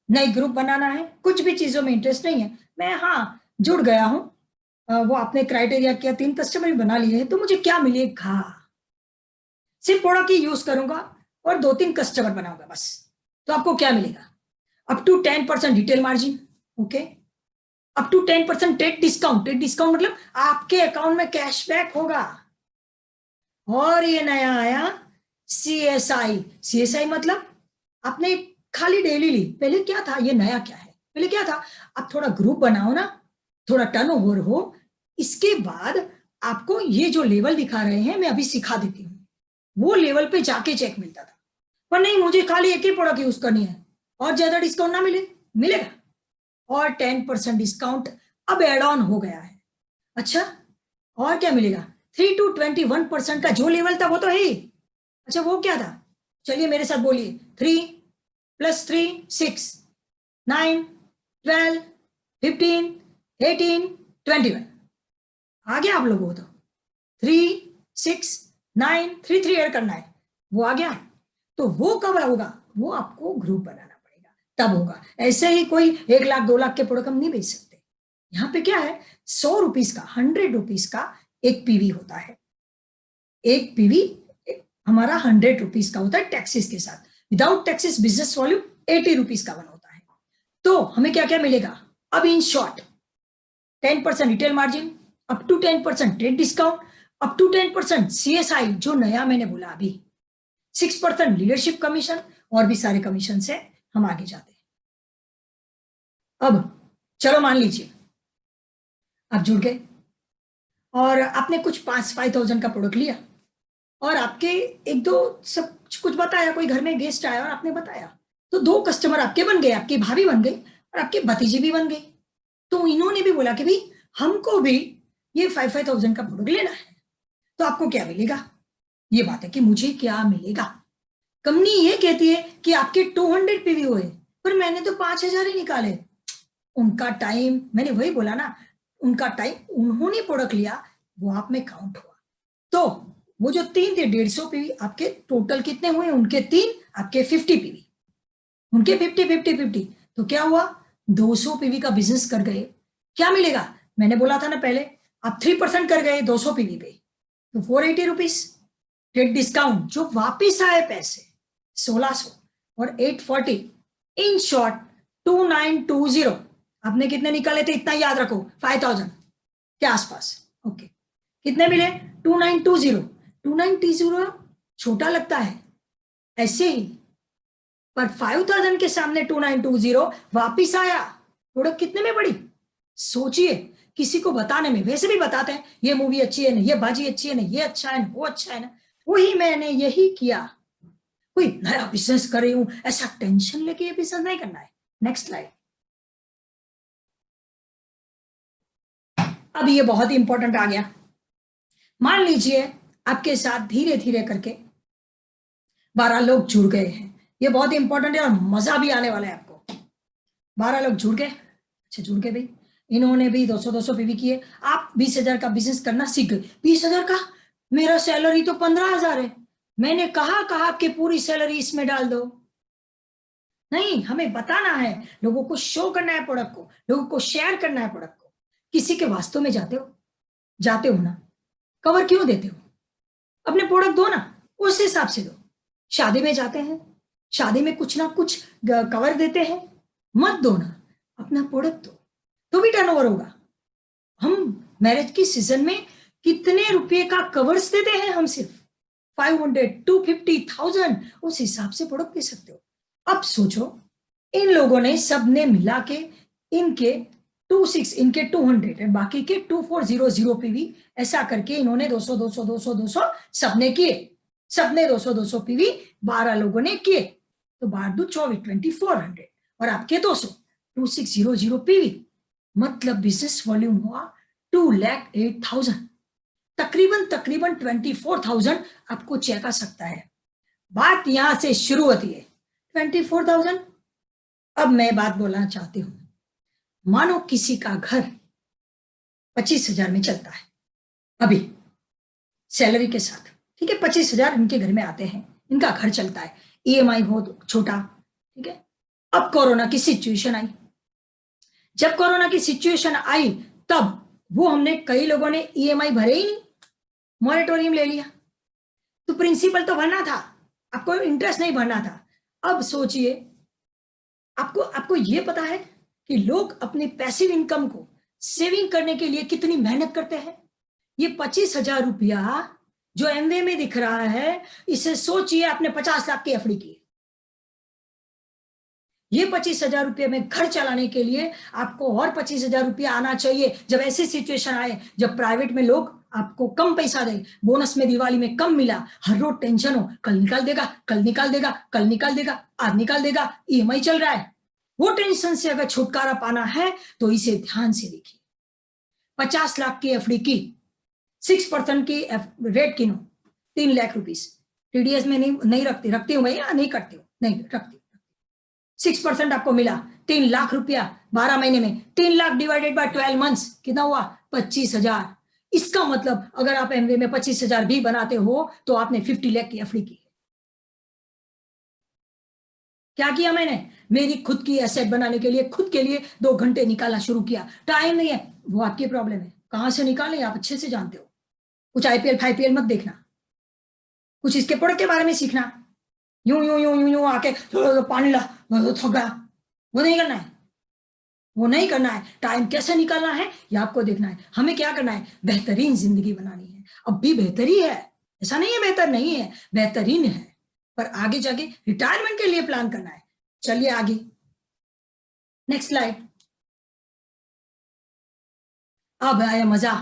नई ग्रुप बनाना है, कुछ भी चीजों में इंटरेस्ट नहीं है, मैं हाँ जुड़ गया हूं, वो आपने क्राइटेरिया किया, 3 कस्टमर भी बना लिए हैं, तो मुझे क्या मिलेगा? सिर्फ प्रोडक्ट ही यूज करूंगा और 2-3 कस्टमर बनाऊंगा बस। तो आपको क्या मिलेगा? Up to 10% retail margin, okay. Up to 10% trade discount. Trade discount मतलब आपके अकाउंट में कैशबैक होगा। और ये नया आया सीएसआई। सीएसआई मतलब आपने खाली डेली ली, पहले क्या था, ये नया क्या है, पहले क्या था, आप थोड़ा ग्रुप बनाओ ना, थोड़ा टर्नओवर हो, इसके बाद आपको ये जो लेवल दिखा रहे हैं मैं अभी सिखा देती हूँ, वो लेवल पे जाके चेक मिलता था। पर नहीं, मुझे खाली एक ही प्रोडक्ट यूज करनी है और ज्यादा डिस्काउंट ना मिले, मिलेगा। और 10% डिस्काउंट अब एड ऑन हो गया है। अच्छा, और क्या मिलेगा? 3 to 21% का जो लेवल था वो तो है ही। अच्छा, वो क्या था? चलिए मेरे साथ बोलिए, 3 + 3 6, 9 12 15 18 21। आ गया आप लोगों को? तो 3 6 9 3 3 ऐड करना है, वो आ गया। तो वो कब होगा? वो आपको ग्रुप बनाना पड़ेगा, तब होगा। ऐसे ही कोई 1 लाख 2 लाख के प्रोडक्ट हम नहीं बेच सकते। यहाँ पे क्या है, 100 रुपीज का, 100 रुपीज का एक पीवी होता है। एक पीवी हमारा 100 रुपीज का होता है टैक्सेस के साथ। Without taxes business volume 80 rupees का बना होता है। तो हमें क्या क्या मिलेगा? अब in short, 10% retail margin, up to 10% trade discount, up to 10% CSI जो नया मैंने बोला अभी, 6% लीडरशिप कमीशन, और भी सारे कमीशन से हम आगे जाते हैं। अब चलो मान लीजिए आप जुड़ गए और आपने कुछ 5,000 का प्रोडक्ट लिया और आपके एक दो सब कुछ बताया, कोई घर में गेस्ट आया और आपने बताया, तो 2 कस्टमर आपके बन गए, आपकी भाभी बन गई और आपके भतीजी भी बन गई। तो इन्होंने भी बोला कि भाई हमको भी ये 5,000 का प्रोडक्ट लेना है। तो आपको क्या मिलेगा? ये बात है कि मुझे क्या मिलेगा। कंपनी ये कहती है कि आपके 200 पीवी हुए, पर मैंने तो 5,000 ही निकाले। उनका टाइम, मैंने वही बोला ना, उनका टाइम, उन्होंने प्रोडक्ट लिया, वो आप में काउंट हुआ। तो वो जो 3 थे 150 पीवी, आपके टोटल कितने हुए? उनके 3, आपके 50 पीवी, उनके 50 50 50। तो क्या हुआ? 200 पीवी का बिजनेस कर गए। क्या मिलेगा? मैंने बोला था ना पहले, आप 3% कर गए 200 पीवी पे, तो 480 रुपीज। ट्रेड डिस्काउंट जो वापिस आए पैसे 1600 और 840, इन शॉर्ट 2920। आपने कितने निकाले थे इतना याद रखो, 5,000 के आसपास, ओके। कितने मिले? 2920। 2920 छोटा लगता है ऐसे ही, पर 5,000 के सामने 2920 वापिस आया। प्रोडक्ट कितने में पड़ी? सोचिए, किसी को बताने में, वैसे भी बताते हैं ये मूवी अच्छी है ना, ये बाजी अच्छी है ना, ये अच्छा है ना, वो अच्छा है ना, वही मैंने यही किया। कोई नया बिजनेस कर रही हूं ऐसा टेंशन लेके ये बिजनेस नहीं करना है। Next slide. अब ये बहुत ही इंपॉर्टेंट आ गया। मान लीजिए आपके साथ धीरे धीरे करके 12 लोग जुड़ गए हैं। ये बहुत इंपॉर्टेंट है और मजा भी आने वाला है आपको। 12 लोग जुड़ गए, अच्छा जुड़ गए भाई, इन्होंने भी 200 पीवी किए। आप 20,000 का बिजनेस करना सीख गए। 20,000 का, मेरा सैलरी तो 15,000 है, मैंने कहा आपकी पूरी सैलरी इसमें डाल दो। नहीं, हमें बताना है, लोगों को शो करना है प्रोडक्ट को, लोगों को शेयर करना है प्रोडक्ट को। किसी के वास्तव में जाते हो, जाते हो ना, कवर क्यों देते हो? अपने प्रोडक्ट दो ना, उस हिसाब से दो। शादी में जाते हैं, शादी में कुछ ना कुछ कवर देते हैं, मत दो ना, अपना प्रोडक्ट दो, तो भी टर्नओवर होगा। हम मैरिज की सीजन में कितने रुपए का कवर्स देते हैं हम, सिर्फ 500, 250,000, उस हिसाब से प्रोडक्ट दे सकते हो। अब सोचो, इन लोगों ने सबने मिला के इनके 26, इनके 200 है, बाकी के 2400 पीवी, ऐसा करके इन्होंने 200 200 200 200 सबने किए, सबने 200 200 पीवी 12 लोगों ने किए, तो 12 दो 24, 2400, और आपके 200, 2600 पीवी, मतलब बिजनेस वॉल्यूम हुआ 2,08,000, तकरीबन 24,000 आपको चेक आ सकता है। बात यहां से शुरू होती है 24,000। अब मैं बात बोलना चाहती हूं, मानो किसी का घर 25,000 में चलता है अभी सैलरी के साथ, ठीक है, 25,000 इनके घर में आते हैं, इनका घर चलता है, ईएमआई हो छोटा, ठीक है। अब कोरोना की सिचुएशन आई, जब कोरोना की सिचुएशन आई तब वो हमने कई लोगों ने ईएमआई भरे ही नहीं, मॉरेटोरियम ले लिया, तो प्रिंसिपल तो भरना था, आपको इंटरेस्ट नहीं भरना था। अब सोचिए, आपको ये पता है कि लोग अपने पैसिव इनकम को सेविंग करने के लिए कितनी मेहनत करते हैं। ये 25,000 रुपया जो एमवे में दिख रहा है, इसे सोचिए आपने 50 लाख की एफडी की। ये 25,000 रुपये में घर चलाने के लिए आपको और 25,000 रुपया आना चाहिए। जब ऐसी सिचुएशन आए, जब प्राइवेट में लोग आपको कम पैसा दे, बोनस में दिवाली में कम मिला, हर रोज टेंशन हो, कल निकाल देगा, कल निकाल देगा, कल निकाल देगा, आज निकाल देगा, ईएमआई चल रहा है, वो टेंशन से अगर छुटकारा पाना है तो इसे ध्यान से देखिए। 50 लाख की एफडी की, 6% की रेट की नो, 3 लाख रुपीस, टीडीएस में नहीं रखती हूं मैं, या नहीं करती हूँ, नहीं रखती, 6% आपको मिला, 3 लाख रुपया 12 महीने में, 3 लाख डिवाइडेड बाय 12 मंथ्स कितना हुआ, 25,000। इसका मतलब अगर आप एमवे में 25,000 भी बनाते हो तो आपने 50 लाख की एफडी की। क्या किया मैंने, मेरी खुद की एसेट बनाने के लिए खुद के लिए 2 घंटे निकालना शुरू किया। टाइम नहीं है, वो आपकी प्रॉब्लम है, कहां से निकाले आप अच्छे से जानते हो। कुछ आईपीएल फाईपीएल मत देखना, कुछ इसके प्रोडक्ट के बारे में सीखना, यूं यूं यूं यूं यूं आके पानी ला थक गया, वो नहीं करना है, वो नहीं करना है। टाइम कैसे निकालना है ये आपको देखना है। हमें क्या करना है, बेहतरीन जिंदगी बनानी है। अब भी बेहतर ही है, ऐसा नहीं है बेहतर नहीं है, बेहतरीन है, पर आगे जाके रिटायरमेंट के लिए प्लान करना है। चलिए आगे, नेक्स्ट स्लाइड। अब आया मजा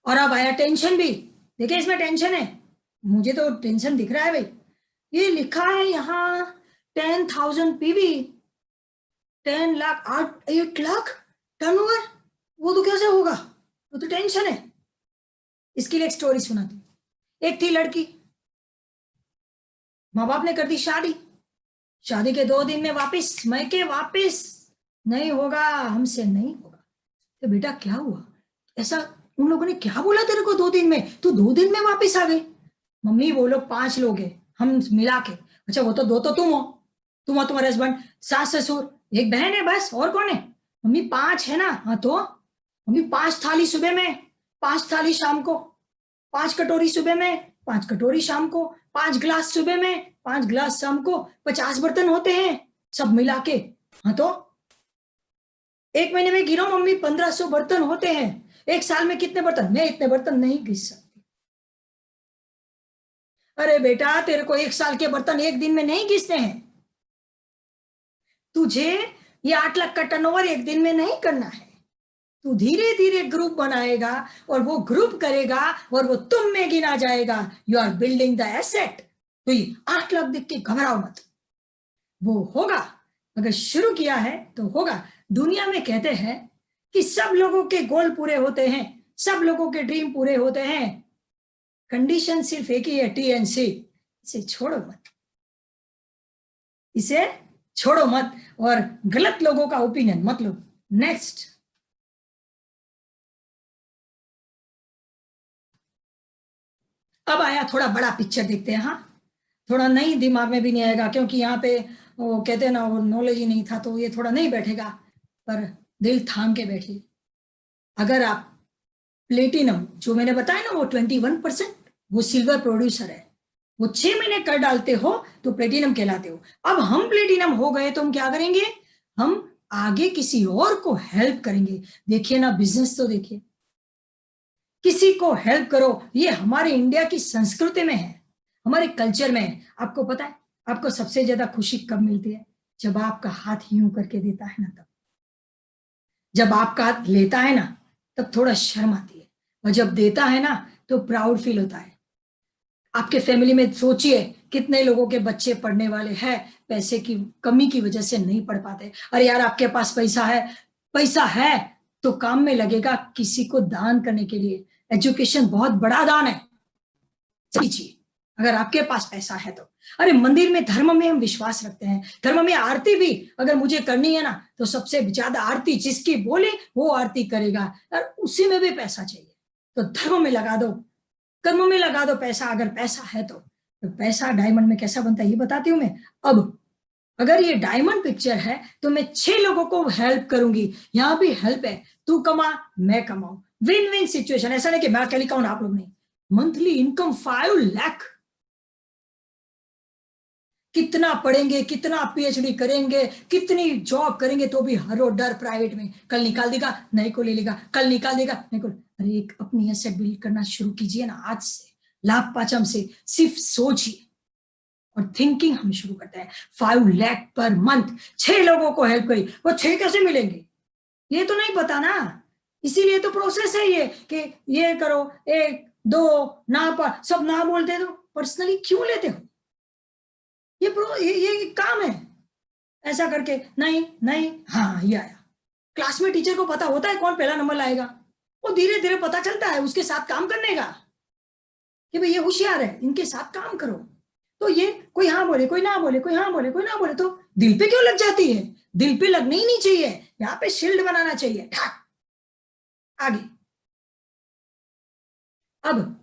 और अब आया टेंशन भी। देखिए इसमें टेंशन है, मुझे तो टेंशन दिख रहा है भाई। ये लिखा है यहाँ 10,000 पीवी, 10 लाख 8 लाख टर्नओवर, वो तो कैसे होगा, वो तो टेंशन है। इसके लिए एक स्टोरी सुनाती। एक थी लड़की, माँ बाप ने कर दी शादी, शादी के 2 दिन में वापिस मैके, वापिस नहीं होगा, हमसे नहीं होगा। तो बेटा क्या हुआ, ऐसा उन लोगों ने क्या बोला तेरे को 2 दिन में, तू 2 दिन में वापिस आ गई। मम्मी वो लोग 5 लोग हैं हम मिला के। अच्छा वो तो 2 तो तुम हो, तुम और तुम्हारे हस्बैंड, सास ससुर, एक बहन है बस, और कौन है। मम्मी 5 है ना, हाँ तो मम्मी 5 थाली सुबह में, 5 थाली शाम को, 5 कटोरी सुबह में, 5 कटोरी शाम को, 5 गिलास सुबह में, 5 गिलास शाम को, 50 बर्तन होते हैं सब मिला के। हाँ तो 1 महीने में गिनो मम्मी 1500 बर्तन होते हैं। 1 साल में कितने बर्तन, मैं इतने बर्तन नहीं गिन सकती। अरे बेटा तेरे को 1 साल के बर्तन 1 दिन में नहीं घिसते हैं, तुझे ये 8 लाख का टर्नओवर 1 दिन में नहीं करना है। तू धीरे धीरे ग्रुप बनाएगा और वो ग्रुप करेगा और वो तुम में गिना जाएगा। You are building the asset. तो ये 8 लाख देख के घबराओ मत, वो होगा, अगर शुरू किया है तो होगा। दुनिया में कहते हैं कि सब लोगों के गोल पूरे होते हैं, सब लोगों के ड्रीम पूरे होते हैं, कंडीशन सिर्फ एक ही है, टीएनसी। इसे छोड़ो मत, इसे छोड़ो मत और गलत लोगों का ओपिनियन मत लो। नेक्स्ट, अब आया थोड़ा बड़ा पिक्चर देखते हैं। हाँ थोड़ा नहीं दिमाग में भी नहीं आएगा, क्योंकि यहाँ पे वो कहते हैं ना, वो नॉलेज ही नहीं था, तो ये थोड़ा नहीं बैठेगा, पर दिल थाम के बैठिए। अगर आप प्लेटिनम जो मैंने बताया ना, वो 21%, वो सिल्वर प्रोड्यूसर है, वो 6 महीने कर डालते हो तो प्लेटिनम कहलाते हो। अब हम प्लेटिनम हो गए तो हम क्या करेंगे, हम आगे किसी और को हेल्प करेंगे। देखिए ना बिजनेस, तो देखिए किसी को हेल्प करो, ये हमारे इंडिया की संस्कृति में है, हमारे कल्चर में है। आपको पता है आपको सबसे ज्यादा खुशी कब मिलती है? जब आपका हाथ यूं करके देता है ना, तब। जब आपका हाथ लेता है ना, तब थोड़ा शर्म आती है, और जब देता है ना तो प्राउड फील होता है। आपके फैमिली में सोचिए कितने लोगों के बच्चे पढ़ने वाले हैं, पैसे की कमी की वजह से नहीं पढ़ पाते। अरे यार, आपके पास पैसा है, पैसा है तो काम में लगेगा किसी को दान करने के लिए। एजुकेशन बहुत बड़ा दान है, समझिए, अगर आपके पास पैसा है तो। अरे मंदिर में, धर्म में हम विश्वास रखते हैं, धर्म में आरती भी अगर मुझे करनी है ना, तो सबसे ज्यादा आरती जिसकी बोले वो आरती करेगा, और उसी में भी पैसा चाहिए। तो धर्म में लगा दो, कर्म में लगा दो पैसा, अगर पैसा है तो पैसा डायमंड में कैसा बनता है ये बताती हूं मैं। अब अगर ये डायमंड पिक्चर है तो मैं 6 लोगों को हेल्प करूंगी, यहां भी हेल्प है, तू कमा मैं कमाऊं, विन विन सिचुएशन। ऐसा नहीं कि मैं अकेली खाऊं आप लोग नहीं। Monthly income 5 lakh. कितना पढ़ेंगे, कितना पीएचडी करेंगे, कितनी जॉब करेंगे, तो भी हर डर प्राइवेट में, कल निकाल देगा नहीं को ले लेगा, कल निकाल देगा नहीं को। अरे एक अपनी एसेट बिल्ड करना शुरू कीजिए ना आज से, लाभ पाचम से। सिर्फ सोचिए और थिंकिंग हम शुरू करते हैं। 5 लाख पर मंथ, 6 लोगों को हेल्प करी, वो 6 कैसे मिलेंगे ये तो नहीं पता ना। इसीलिए तो प्रोसेस है ये कि ये करो, 1 2 ना पर सब ना बोलते तो पर्सनली क्यों लेते हो? ये काम है। ऐसा करके नहीं नहीं, हाँ ये आया। क्लास में टीचर को पता होता है कौन पहला नंबर लाएगा, वो धीरे धीरे पता चलता है उसके साथ काम करने का कि भाई ये होशियार है, इनके साथ काम करो। तो ये कोई हाँ बोले, कोई ना बोले, कोई हाँ बोले, कोई ना बोले, तो दिल पे क्यों लग जाती है? दिल पे लगनी ही नहीं चाहिए, यहाँ पे शील्ड बनाना चाहिए। ठाक आगे। अब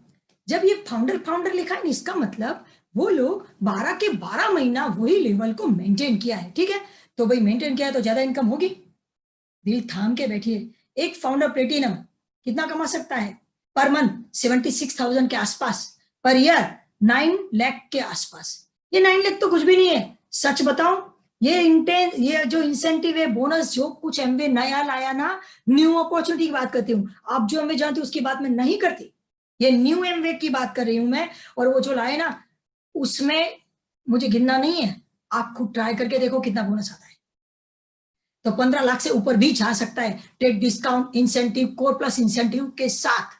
जब ये फाउंडर फाउंडर लिखा है, इसका मतलब वो लोग 12 के 12 महीना वही लेवल को मेंटेन किया है। ठीक है, तो भाई मेंटेन किया है तो ज्यादा इनकम होगी। दिल थाम के बैठिए। एक फाउंडर प्लेटिनम कितना कमा सकता है पर मंथ? 76,000 के आसपास, पर ईयर 9 लाख के आसपास। ये 9 लाख तो कुछ भी नहीं है, सच बताऊं। ये जो इंसेंटिव है, बोनस, जो कुछ एमवे नया लाया ना, न्यू अपॉर्चुनिटी की बात करती हूँ। आप जो एमवे जानते हो उसकी बात मैं नहीं करती, ये न्यू एमवे की बात कर रही हूं मैं। और वो जो लाए ना, उसमें मुझे गिनना नहीं है, आप खुद ट्राई करके देखो कितना बोनस आता है। तो 15 लाख से ऊपर भी जा सकता है, take discount, incentive, core plus incentive के साथ।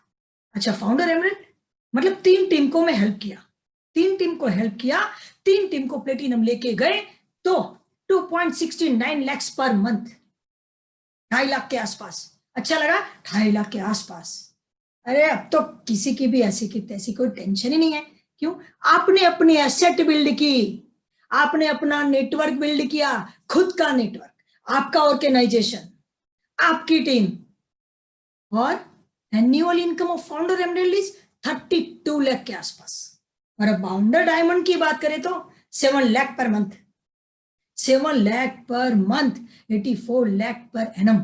अच्छा, फाउंडर एमरेट मतलब 3 टीम को मैं हेल्प किया, 3 टीम को हेल्प किया, 3 टीम को प्लेटिनम लेके गए, तो 2.69 लाख पर मंथ, 2.5 लाख के आसपास। अच्छा लगा? 2.5 लाख के आसपास। अरे अब तो किसी की भी ऐसी की तैसी कोई टेंशन ही नहीं है। क्यों? आपने अपनी एसेट बिल्ड की, आपने अपना नेटवर्क बिल्ड किया, खुद का नेटवर्क, आपका ऑर्गेनाइजेशन, आपकी टीम। और annual income of founder emerald is 32 lakh के आसपास। और अब फाउंडर डायमंड की बात करें तो 7 lakh per month, 7 lakh per month, 84 lakh per annum.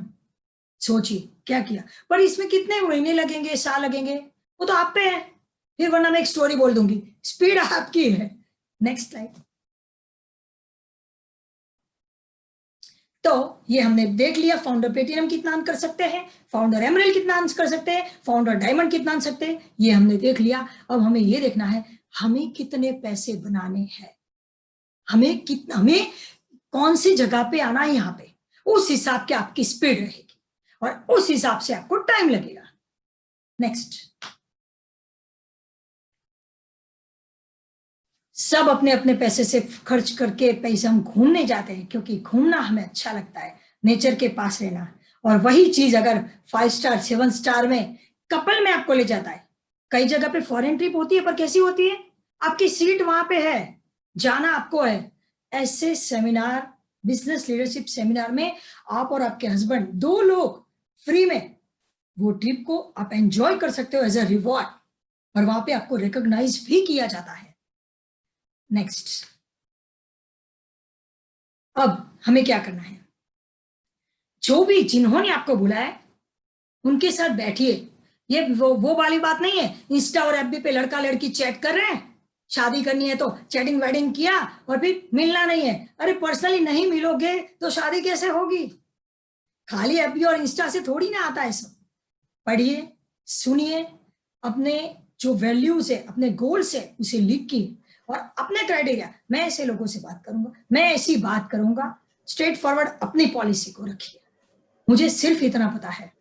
सोचिए क्या किया। पर इसमें कितने महीने लगेंगे, साल लगेंगे, वो तो आप पे है। फिर वरना मैं एक स्टोरी बोल दूंगी, स्पीड आपकी है। Next slide. तो ये हमने देख लिया फाउंडर प्लेटिनम कितना अर्न कर सकते हैं, फाउंडर एमरेल्ड कितना अर्न कर सकते हैं, फाउंडर डायमंड कितना अर्न सकते हैं, ये हमने देख लिया। अब हमें ये देखना है हमें कितने पैसे बनाने हैं, हमें कौन सी जगह पे आना है यहाँ पे। उस हिसाब के आपकी स्पीड रहेगी और उस हिसाब से आपको टाइम लगेगा। नेक्स्ट। सब अपने अपने पैसे से खर्च करके पैसे हम घूमने जाते हैं, क्योंकि घूमना हमें अच्छा लगता है, नेचर के पास रहना। और वही चीज अगर 5 स्टार 7 स्टार में कपल में आपको ले जाता है। कई जगह पे फॉरेन ट्रिप होती है, पर कैसी होती है? आपकी सीट वहां पे है, जाना आपको है। ऐसे सेमिनार, बिजनेस लीडरशिप सेमिनार में आप और आपके हस्बैंड 2 लोग फ्री में वो ट्रिप को आप एंजॉय कर सकते हो एज अ रिवॉर्ड, और वहां पे आपको रिकॉग्नाइज भी किया जाता है। नेक्स्ट। अब हमें क्या करना है? जो भी जिन्होंने आपको बुलाया है उनके साथ बैठिए। ये वो वाली बात नहीं है इंस्टा और एफबी पे लड़का लड़की चैट कर रहे हैं, शादी करनी है तो चैटिंग वेडिंग किया और फिर मिलना नहीं है। अरे पर्सनली नहीं मिलोगे तो शादी कैसे होगी? खाली एफबी और इंस्टा से थोड़ी ना आता है सब। पढ़िए, सुनिए, अपने जो वैल्यूज है, अपने गोल्स है, उसे लिख के और अपने क्राइटेरिया, मैं ऐसे लोगों से बात करूंगा, मैं ऐसी बात करूंगा, स्ट्रेट फॉरवर्ड अपनी पॉलिसी को रखिए। मुझे सिर्फ इतना पता है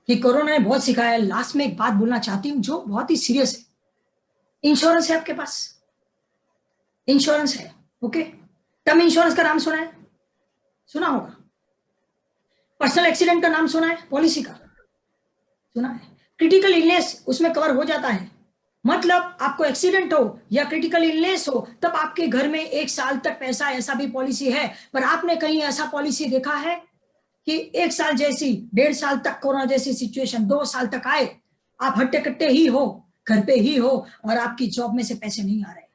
कि कोरोना ने बहुत सिखाया है। लास्ट में एक बात बोलना चाहती हूँ जो बहुत ही सीरियस है। इंश्योरेंस है आपके पास, इंश्योरेंस है, ओके। टर्म इंश्योरेंस का नाम सुना है? सुना होगा। पर्सनल एक्सीडेंट का नाम सुना है? पॉलिसी का सुना है। क्रिटिकल इलनेस उसमें कवर हो जाता है। मतलब आपको एक्सीडेंट हो या क्रिटिकल इलनेस हो तब आपके घर में 1 साल तक पैसा, ऐसा भी पॉलिसी है। पर आपने कहीं ऐसा पॉलिसी देखा है कि 1 साल जैसी, 1.5 साल तक कोरोना जैसी सिचुएशन 2 साल तक आए, आप हट्टे कट्टे ही हो, घर पे ही हो और आपकी जॉब में से पैसे नहीं आ रहे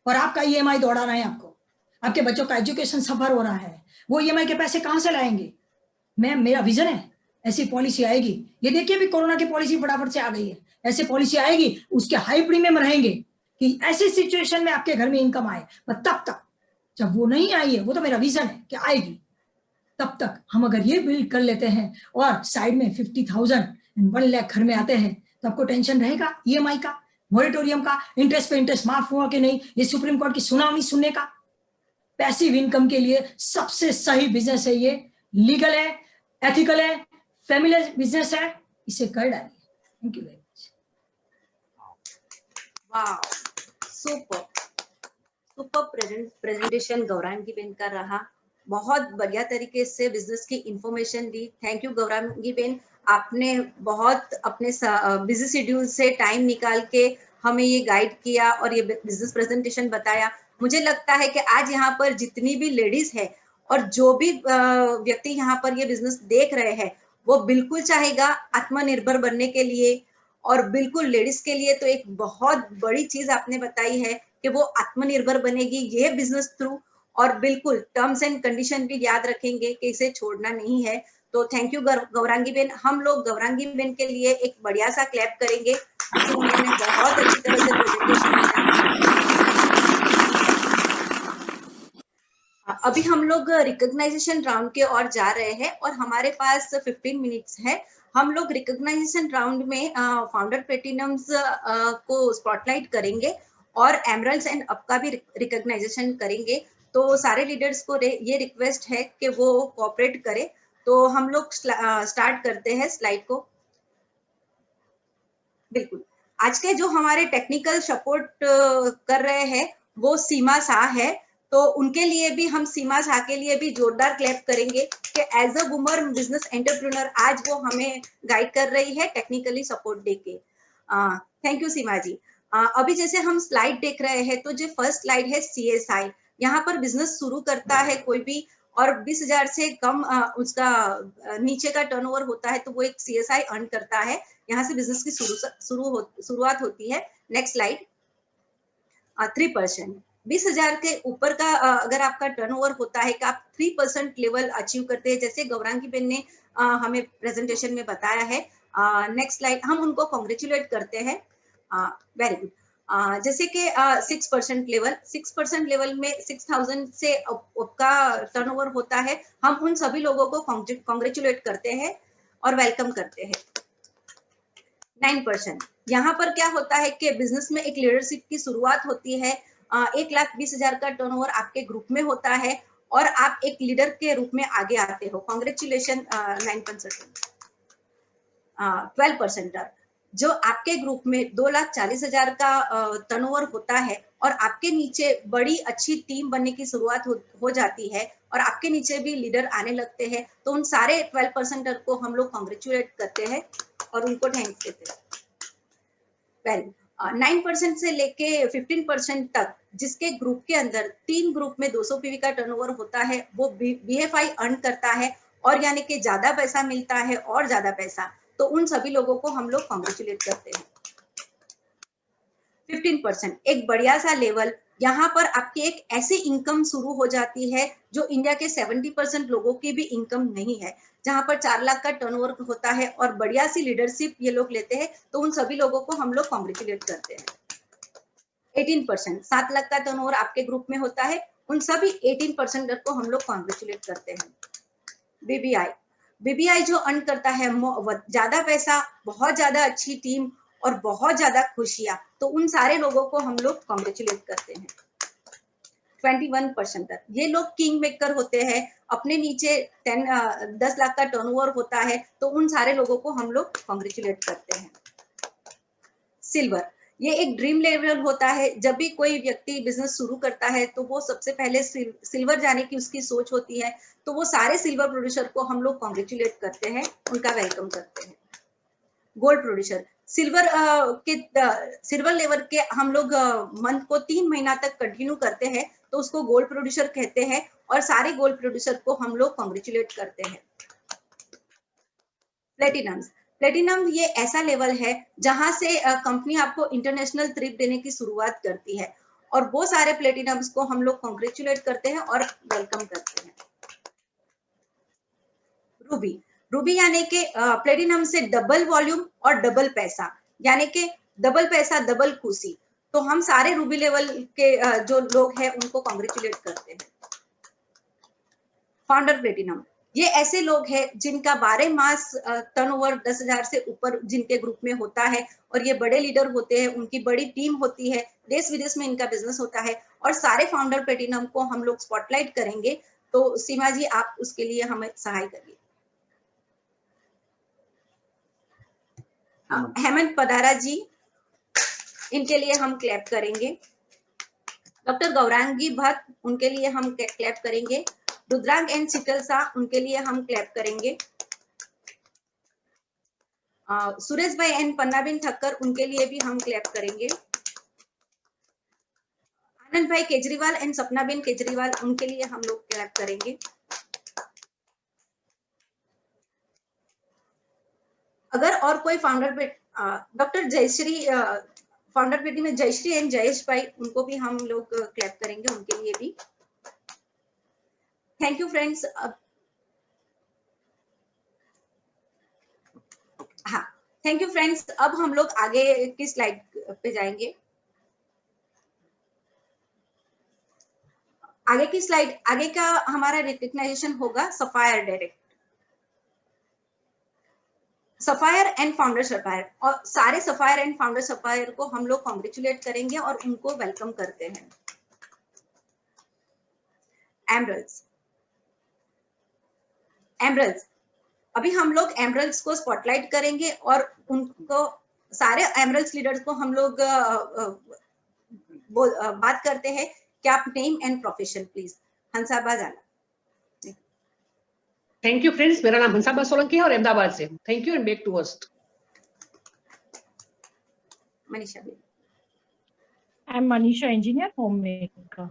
और आपका ईएमआई दौड़ाना है आपको, आपके बच्चों का एजुकेशन सफर हो रहा है, वो ईएमआई के पैसे कहां से लाएंगे? मेरा विजन है ऐसी पॉलिसी आएगी। ये देखिए भी कोरोना की पॉलिसी फटाफट से आ गई है, ऐसे पॉलिसी आएगी, उसके हाई प्रीमियम रहेंगे कि ऐसी सिचुएशन में आपके घर में इनकम आए। पर तब तक जब वो नहीं आई है, वो तो मेरा विजन है कि आएगी, तब तक हम अगर ये बिल्ड कर लेते हैं और साइड में 50,000 1 लाख घर में आते हैं तो आपको टेंशन रहेगा ईएमआई का, मॉरिटोरियम का, इंटरेस्ट पे इंटरेस्ट माफ हुआ कि नहीं, ये सुप्रीम कोर्ट की सुनावनी सुनने का। पैसिव इनकम के लिए सबसे सही बिजनेस है ये, लीगल है, एथिकल है, फैमिली बिजनेस है, इसे कर डालिए। Thank you very much. वाह, super super presentation Gaurangi ben का रहा। बहुत बढ़िया तरीके से बिजनेस की इंफॉर्मेशन दी। थैंक यू गौरांगी बेन, आपने बहुत अपने बिजी शेड्यूल से टाइम निकाल के हमें ये गाइड किया और ये बिजनेस प्रेजेंटेशन बताया। मुझे लगता है कि आज यहाँ पर जितनी भी लेडीज है और जो भी व्यक्ति यहाँ पर ये बिजनेस देख रहे हैं, वो बिल्कुल चाहेगा आत्मनिर्भर बनने के लिए। और बिल्कुल लेडीज के लिए तो एक बहुत बड़ी चीज आपने बताई है कि वो आत्मनिर्भर बनेगी ये बिजनेस थ्रू। और बिल्कुल टर्म्स एंड कंडीशन भी याद रखेंगे कि इसे छोड़ना नहीं है। तो थैंक यू गौरांगी बेन। हम लोग गौरांगी बेन के लिए एक बढ़िया सा क्लैप करेंगे क्योंकि उन्होंने बहुत अच्छी तरह से प्रेजेंटेशन दिया। अभी हम लोग रिकॉग्नाइजेशन राउंड के और जा रहे हैं और हमारे पास 15 मिनट्स है। हम लोग रिकॉग्नाइजेशन राउंड में फाउंडर प्लेटिनम्स को स्पॉटलाइट करेंगे और एमरल्ड्स एंड अप का भी रिकॉग्नाइजेशन करेंगे। तो सारे लीडर्स को ये रिक्वेस्ट है कि वो कोऑपरेट करें। तो हम लोग स्टार्ट करते हैं स्लाइड को। बिल्कुल, आज के जो हमारे टेक्निकल सपोर्ट कर रहे हैं वो सीमा शाह है। तो उनके लिए भी हम सीमा शाह के लिए भी जोरदार क्लैप करेंगे कि as a woman business entrepreneur आज वो हमें गाइड कर रही है टेक्निकली सपोर्ट देके। Thank you Seema ji. अभी जैसे हम स्लाइड देख रहे हैं तो जो फर्स्ट स्लाइड है CSI, यहाँ पर बिजनेस शुरू करता है कोई भी और 20,000 से कम उसका नीचे का टर्नओवर होता है तो वो एक CSI अर्न करता है। यहाँ से बिजनेस की शुरुआत होती है। Next slide. 3%, 20,000 के ऊपर का अगर आपका टर्नओवर होता है कि आप 3% लेवल अचीव करते हैं, जैसे गौरांगी बेन ने हमें प्रेजेंटेशन में बताया है। Next slide. हम उनको कॉन्ग्रेचुलेट करते हैं। Very good. जैसे कि 6% लेवल में 6,000 से का टर्नओवर होता है, हम उन सभी लोगों को कॉन्ग्रेचुलेट करते हैं और वेलकम करते हैं। 9%, यहाँ पर क्या होता है कि बिजनेस में एक लीडरशिप की शुरुआत होती है। 1,20,000 का टर्नओवर आपके ग्रुप में होता है और आप एक लीडर के रूप में आगे आते हो। कॉन्ग्रेचुलेशन 9%। 12%, जो आपके ग्रुप में 2,40,000 का टर्नओवर होता है और आपके नीचे बड़ी अच्छी टीम बनने की शुरुआत हो जाती है और आपके नीचे भी लीडर आने लगते हैं, तो उन सारे 12% को हम लोग कॉन्ग्रेचुलेट करते हैं और उनको थैंक्स देते हैं। वेल, 9% से लेके 15% तक जिसके ग्रुप के अंदर 3 ग्रुप में 200 पीवी का टर्नओवर होता है, वो BFI अर्न करता है और यानी कि ज्यादा पैसा मिलता है और ज्यादा पैसा, तो उन सभी लोगों को हम लोग कॉन्ग्रेचुलेट करते हैं। 15%, एक बढ़िया सा लेवल। यहाँ पर आपकी एक ऐसी इनकम शुरू हो जाती है जो इंडिया के 70% लोगों की भी इनकम नहीं है, जहां पर 4 लाख का टर्नओवर होता है और बढ़िया सी लीडरशिप ये लोग लेते हैं, तो उन सभी लोगों को हम लोग कॉन्ग्रेचुलेट करते हैं। 18%, 7 लाख का टर्नओवर आपके ग्रुप में होता है, उन सभी 18% को हम लोग कॉन्ग्रेचुलेट करते हैं। BBI जो अर्न करता है ज्यादा पैसा, बहुत ज्यादा अच्छी टीम और बहुत ज्यादा खुशियां, तो उन सारे लोगों को हम लोग कॉन्ग्रेचुलेट करते हैं। 21% तक ये लोग किंग मेकर होते हैं, अपने नीचे 10 लाख का टर्नओवर होता है, तो उन सारे लोगों को हम लोग कॉन्ग्रेचुलेट करते हैं। सिल्वर, ये एक ड्रीम लेवल होता है। जब भी कोई व्यक्ति बिजनेस शुरू करता है तो वो सबसे पहले सिल्वर जाने की उसकी सोच होती है, तो वो सारे सिल्वर प्रोड्यूसर को हम लोग कॉन्ग्रेचुलेट करते हैं, उनका वेलकम करते हैं। गोल्ड प्रोड्यूसर, सिल्वर लेवल के हम लोग मंथ को 3 महीना तक कंटिन्यू करते हैं, तो उसको गोल्ड प्रोड्यूसर कहते हैं, और सारे गोल्ड प्रोड्यूसर को हम लोग कॉन्ग्रेचुलेट करते हैं। प्लेटिनम ये ऐसा लेवल है जहां से कंपनी आपको इंटरनेशनल ट्रिप देने की शुरुआत करती है, और वो सारे प्लेटिनम्स को हम लोग कॉन्ग्रेचुलेट करते हैं और वेलकम करते हैं। रूबी यानी कि प्लेटिनम से डबल वॉल्यूम और डबल पैसा, यानी कि डबल पैसा डबल खुशी, तो हम सारे रूबी लेवल के जो लोग हैं उनको कॉन्ग्रेचुलेट करते हैं। फाउंडर प्लेटिनम, ये ऐसे लोग हैं जिनका 12 मास टर्नओवर 10,000 से ऊपर जिनके ग्रुप में होता है, और ये बड़े लीडर होते हैं, उनकी बड़ी टीम होती है, देश विदेश में इनका बिजनेस होता है, और सारे फाउंडर प्लेटिनम को हम लोग स्पॉटलाइट करेंगे। तो सीमा जी, आप उसके लिए हमें सहाय करिए। हेमंत पदारा जी, इनके लिए हम क्लैप करेंगे। डॉक्टर गौरांगी भट्ट, उनके लिए हम क्लैप करेंगे। रुद्रांग एंड शीतलसा, उनके लिए हम क्लैप करेंगे। सुरेश भाई एंड पन्नाबिन ठक्कर, उनके लिए भी हम क्लैप करेंगे। आनंद भाई केजरीवाल एंड सपनाबिन केजरीवाल, उनके लिए हम लोग क्लैप करेंगे। अगर और कोई फाउंडर पे डॉक्टर जयश्री, फाउंडर पेटी में जयश्री एंड जयेश भाई, उनको भी हम लोग क्लैप करेंगे, उनके लिए भी। Thank you friends. हाँ, थैंक यू फ्रेंड्स। अब हम लोग आगे की स्लाइड पे जाएंगे। आगे की स्लाइड, आगे का हमारा रिकग्नाइजेशन होगा sapphire direct, sapphire and founder sapphire, और सारे सफायर एंड फाउंडर सफायर को हम लोग कॉन्ग्रेचुलेट करेंगे और उनको वेलकम करते हैं। एमरल्ड्स, अभी हम लोग एमरल्ड्स को स्पॉटलाइट करेंगे, और उनको सारे एमरल्ड्स लीडर्स को हम लोग बात करते हैं। क्या आप नेम एंड प्रोफेशन प्लीज। हंसाबा जाला। थैंक यू फ्रेंड्स, मेरा नाम हंसाबा सोलंकी है और अहमदाबाद से। Thank you and back to host. Manisha, I am Manisha, engineer, home maker.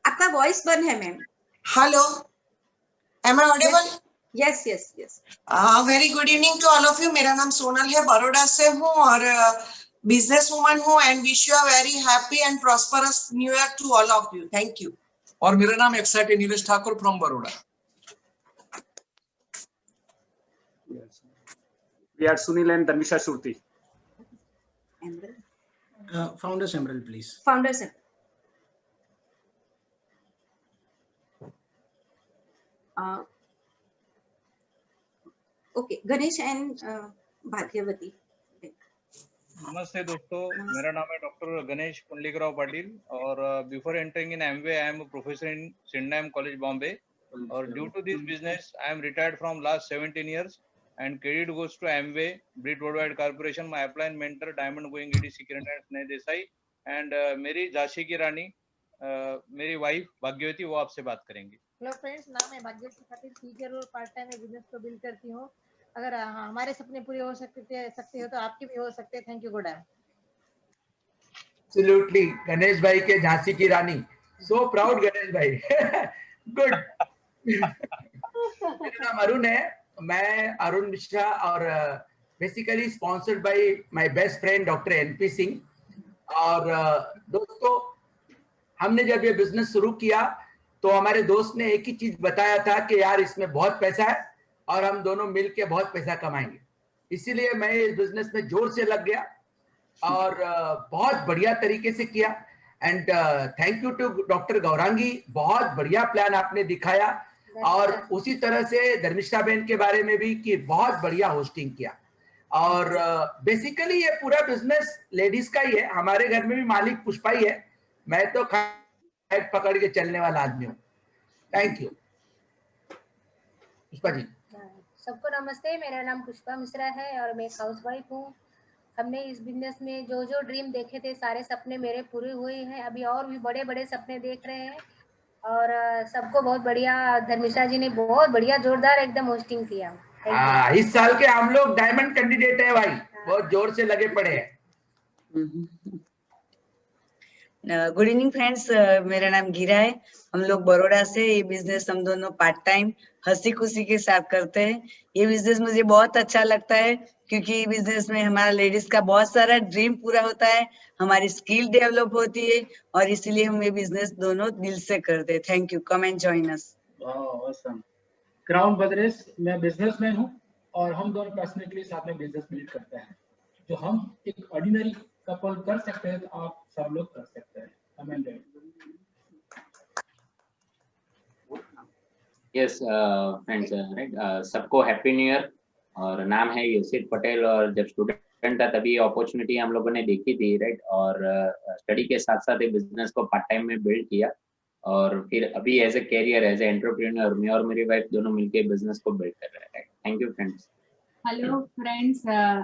आपका वॉइस बंद है ma'am. Hello, am I audible? Yes yes yes. Very good evening to all of you. मेरा नाम सोनल है, बड़ौदा से हूँ और बिजनेस वुमन हूँ, and wish you a very happy and prosperous new year to all of you. Thank you. और मेरा नाम excited Nilesh Thakur from Baroda. We are Sunil and Dhanisha Surti. Founders Emerald, please. Founders. Okay, Ganesh and Bhagyavati. नमस्ते दोस्तों, मेरा नाम है doctor Ganesh Pundalikrao Patil, और before entering in Amway I am professor in Sydenham college Bombay, और due to this business I am retired from last 17 years and credit goes to Amway, Brit Worldwide Corporation, my upline mentor, diamond going EDC Kiran Sneh Desai, and मेरी झांसी की रानी, मेरी wife भाग्यवती, वो आपसे बात करेंगे। Hello friends, नाम है भाग्यवती Patil, teacher और पार्ट टाइम में बिजनेस को बिल्ड करती हूँ। अगर हमारे सपने पूरे हो सकते हो तो आपके भी हो सकते हैं। Thank you, good. Absolutely, Ganesh भाई के झांसी की रानी, सो प्राउड गणेश भाई। गुड। मेरा नाम अरुण है, मैं अरुण मिश्रा, और basically sponsored by my best friend doctor NP Singh. और दोस्तों, हमने जब ये बिजनेस शुरू किया तो हमारे दोस्त ने एक ही चीज बताया था कि यार इसमें बहुत पैसा है और हम दोनों मिलके बहुत पैसा कमाएंगे। इसीलिए मैं इस बिजनेस में जोर से लग गया और बहुत बढ़िया तरीके से किया। And thank you to doctor Gaurangi, बहुत बढ़िया प्लान आपने दिखाया, और उसी तरह से धर्मिष्ठा बहन के बारे में भी कि बहुत बढ़िया होस्टिंग किया। और बेसिकली ये पूरा बिजनेस लेडीज का ही है, हमारे घर में भी मालिक पुष्पा ही है, मैं तो पकड़ के चलने वाला आदमी हूँ। Thank you Pushpa ji. सबको नमस्ते, मेरा नाम पुष्पा मिश्रा है और मैं एक हाउसवाइफ हूँ। हमने इस बिजनेस में जो जो ड्रीम देखे थे सारे सपने मेरे पूरे हुए हैं, अभी और भी बड़े बड़े सपने देख रहे हैं। और सबको बहुत बढ़िया, धर्मिष्ठा जी ने बहुत बढ़िया जोरदार एकदम होस्टिंग किया। इस साल के हम लोग डायमंड कैंडिडेट है भाई, बहुत जोर से लगे पड़े हैं। गुड इवनिंग फ्रेंड्स, मेरा नाम गीरा है, हम लोग बड़ौदा से। ये बिजनेस हम दोनों पार्ट टाइम हंसी खुशी के साथ करते हैं। ये बिजनेस मुझे बहुत अच्छा लगता है क्योंकि बिजनेस में हमारा लेडीज का बहुत सारा ड्रीम पूरा होता है, हमारी स्किल डेवलप होती है और इसीलिए हम ये बिजनेस दोनों दिल से करते हैं। Thank you, come and join us. Awesome. Crown बद्रेस, मैं बिजनेसमैन हूँ और हम दोनों पर्सनली साथ में बिजनेस बिल्ड करते हैं। जो हम एक ऑर्डिनरी कपल कर सकते हैं तो आप सब लोग कर सकते हैं। कम and join. Yes friends, right, सबको हैप्पी न्यू ईयर। और नाम है यूसिफ पटेल, और जब स्टूडेंट था तभी अपॉर्चुनिटी हम लोगों ने देखी थी, राइट, और स्टडी के साथ साथ बिजनेस को पार्ट टाइम में बिल्ड किया और फिर अभी as a career, as a entrepreneur मैं और मेरी वाइफ दोनों मिलके बिजनेस को बिल्ड कर रहे हैं। Thank you friends. Hello friends,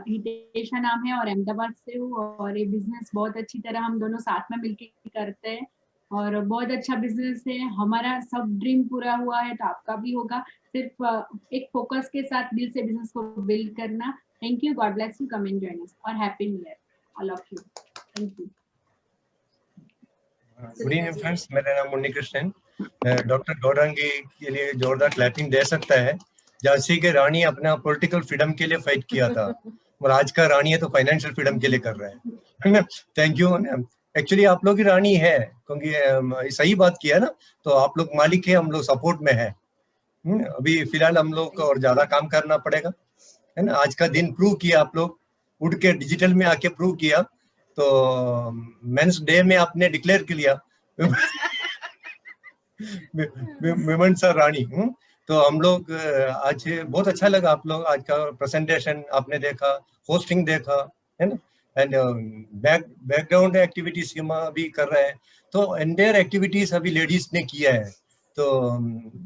Hitesha नाम है और अहमदाबाद से हूँ और ये बिजनेस बहुत अच्छी तरह हम दोनों साथ में मिलकर करते हैं और बहुत अच्छा बिजनेस है। हमारा सब ड्रीम पूरा हुआ है तो आपका भी होगा, सिर्फ एक फोकस के साथ दिल से बिजनेस को बिल्ड करना। Thank you, God bless you, come and join us और happy new year all of you. Thank you. Good evening friends, मेरा नाम मुन्नी कृष्णन। डॉक्टर गौरांगी के लिए जोरदार क्लैपिंग दे सकता है। झांसी के रानी अपना पॉलिटिकल फ्रीडम के लिए फाइट किया था और आज का रानी है तो फाइनेंशियल फ्रीडम के लिए कर रहा है। Thank you. एक्चुअली आप लोग की रानी है क्योंकि सही बात किया ना, तो आप लोग मालिक है, हम लोग सपोर्ट में है। अभी फिलहाल हम लोग को और ज्यादा काम करना पड़ेगा, है ना। आज का दिन प्रूव किया, आप लोग उठ के डिजिटल में आके प्रूव किया, तो मेंस डे में आपने डिक्लेयर कर लिया विमेंस आर रानी। तो हम लोग आज बहुत अच्छा लगा, आप लोग आज का प्रेजेंटेशन आपने देखा, होस्टिंग देखा, है ना, एंड बैकग्राउंड एक्टिविटीज भी कर रहे हैं, तो एंटायर एक्टिविटीज अभी लेडीज ने किया है। तो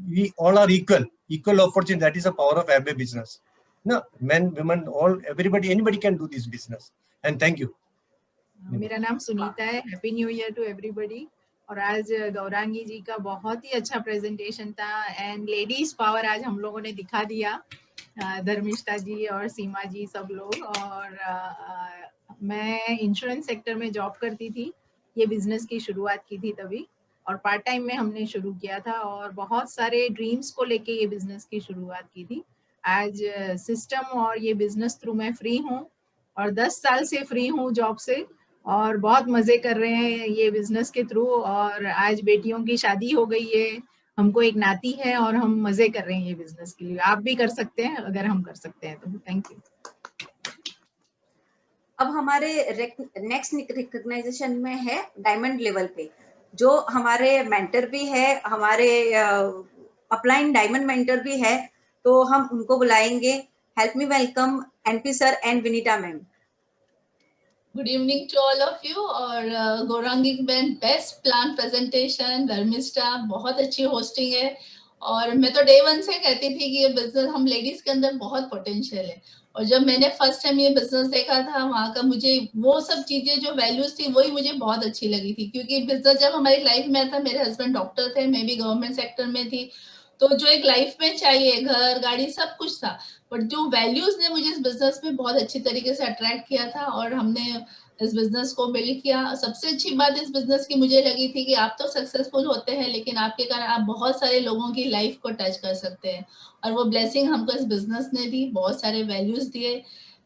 we all are equal opportunity, that is the power of every business ना। Men women all everybody anybody can do this business and thank you. मेरा नाम सुनीता है, happy new year to everybody. और आज गौरांगी जी का बहुत ही अच्छा प्रेजेंटेशन था एंड लेडीज पावर आज हम लोगों ने दिखा दिया, धर्मिष्ठा जी और सीमा जी सब लोग। और मैं इंश्योरेंस सेक्टर में जॉब करती थी, ये बिजनेस की शुरुआत की थी तभी, और पार्ट टाइम में हमने शुरू किया था और बहुत सारे ड्रीम्स को लेके ये बिजनेस की शुरुआत की थी। आज सिस्टम और ये बिजनेस थ्रू मैं फ्री हूँ और 10 साल से फ्री हूँ जॉब से और बहुत मजे कर रहे हैं ये बिजनेस के थ्रू। और आज बेटियों की शादी हो गई है, हमको एक नाती है और हम मजे कर रहे हैं ये बिजनेस के लिए। आप भी कर सकते हैं अगर हम कर सकते हैं तो। Thank you. अब हमारे नेक्स्ट रिकॉग्नाइजेशन में है डायमंड लेवल पे, जो हमारे मेंटर भी है, हमारे अपलाइन डायमंड मेंटर भी है, तो हम उनको बुलाएंगे। Help me welcome NP sir and Vinita ma'am. Good evening to all of you. और Gaurangi ma'am best plan presentation, Dharmishtha बहुत अच्छी होस्टिंग है। और मैं तो डे 1 से कहती थी कि ये बिजनेस हम लेडीज के अंदर बहुत पोटेंशियल है। और जब मैंने फर्स्ट टाइम ये बिजनेस देखा था वहाँ का, मुझे वो सब चीजें जो वैल्यूज थी वही मुझे बहुत अच्छी लगी थी। क्योंकि बिजनेस जब हमारी लाइफ में था, मेरे हस्बैंड डॉक्टर थे, मैं भी गवर्नमेंट सेक्टर में थी, तो जो एक लाइफ में चाहिए, घर गाड़ी सब कुछ था, बट जो वैल्यूज ने मुझे इस बिजनेस में बहुत अच्छी तरीके से अट्रैक्ट किया था और हमने इस बिजनेस को बिल्ड किया। सबसे अच्छी बात इस बिजनेस की मुझे लगी थी कि आप तो सक्सेसफुल होते हैं, लेकिन आपके कारण आप बहुत सारे लोगों की लाइफ को टच कर सकते हैं, और वो ब्लेसिंग हमको इस बिजनेस ने दी, बहुत सारे वैल्यूज दिए।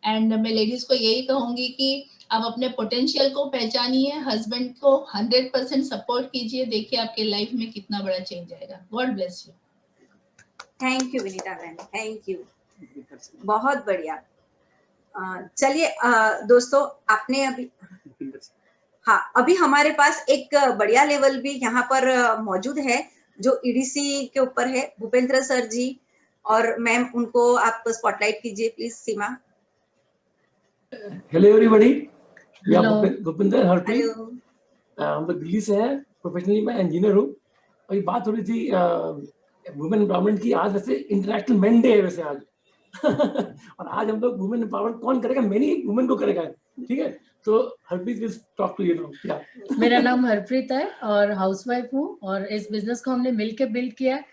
एंड मैं लेडीज को यही कहूंगी कि आप अपने पोटेंशियल को पहचानिए, हस्बैंड को 100% सपोर्ट कीजिए, देखिए आपके लाइफ में कितना बड़ा चेंज आएगा। God bless you. Thank you Vinita बहन, थैंक यू, बहुत बढ़िया। चलिए दोस्तों, आपने अभी हाँ, अभी हमारे पास एक बढ़िया लेवल भी यहाँ पर मौजूद है जो ईडीसी के ऊपर है, भूपेंद्र सर जी, और मैम उनको आप स्पॉटलाइट कीजिए प्लीज। सीमा। हेलो एवरीबॉडी, या Hello. भूपेंद्र हरप्रीत, हेलो। हम लोग दिल्ली से हैं। प्रोफेशनली मैं इंजीनियर हूँ। और ये बात हो रही थी वुमेन एम्पावरमेंट की। आज वैसे इंटरनेशनल मेन डे है वैसे आज और आज हम लोग वुमेन एम्पावरमेंट कौन करेगा, मेनी वुमेन को करेगा, ठीक है। तो Harpreet will talk to you now. मेरा नाम हरप्रीत है और हाउसवाइफ हूँ और इस बिजनेस को हमने मिलकर बिल्ड किया है।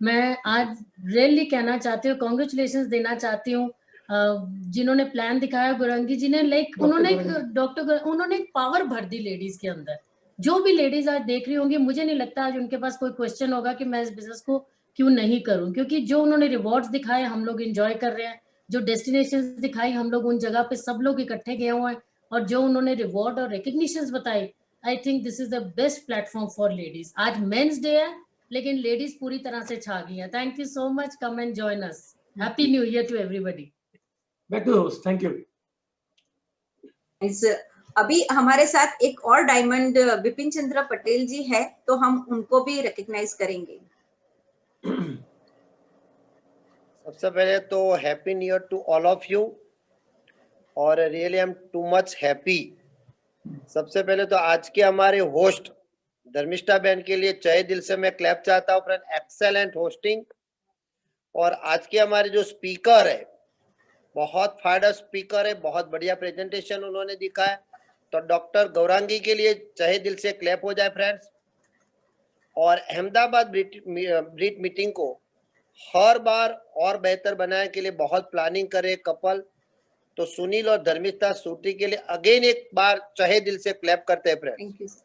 मैं आज रियली कहना चाहती हूँ, कॉन्ग्रेचुलेशंस देना चाहती हूँ जिन्होंने प्लान दिखाया, गौरांगी जी ने। लाइक उन्होंने एक पावर भर दी लेडीज के अंदर। जो भी लेडीज आज देख रही होंगी, मुझे नहीं लगता आज उनके पास कोई क्वेश्चन होगा कि मैं इस बिजनेस को क्यों नहीं करूं, क्योंकि जो उन्होंने रिवॉर्ड्स दिखाए हम लोग एंजॉय कर रहे हैं, जो डेस्टिनेशंस दिखाई हम लोग उन जगह पे सब लोग इकट्ठे गए हुए हैं, और जो उन्होंने रिवॉर्ड और रिकग्निशंस बताई, I think this is the best platform for ladies. आज मेंस डे है लेकिन लेडीज पूरी तरह से छा गई है। Thank you so much, come and join us. Happy new year to everybody. Back to host, thank you. अभी हमारे साथ एक और डायमंड विपिन चंद्र पटेल जी है, तो हम उनको भी रिकग्नाइज करेंगे। सबसे पहले तो happy new year to all of you, और really I am too much happy. सबसे पहले तो आज के हमारे होस्ट धर्मिष्ठा बहन के लिए तहे दिल से मैं क्लैप चाहता हूँ फ्रेंड, एक्सेलेंट होस्टिंग। और आज के हमारे जो स्पीकर है, बहुत फायदा स्पीकर है, बहुत बढ़िया प्रेजेंटेशन उन्होंने दिखा है। तो डॉक्टर गौरांगी के लिए तहे दिल से क्लैप हो जाए फ्रेंड्स। और अहमदाबाद ब्रीट मीटिंग को हर बार और बेहतर बनाने के लिए बहुत प्लानिंग करे कपल। तो सुनील और धर्मिष्ठा सूत्री के लिए अगेन एक बार तहे दिल से क्लैप करते हैं फ्रेंड्स।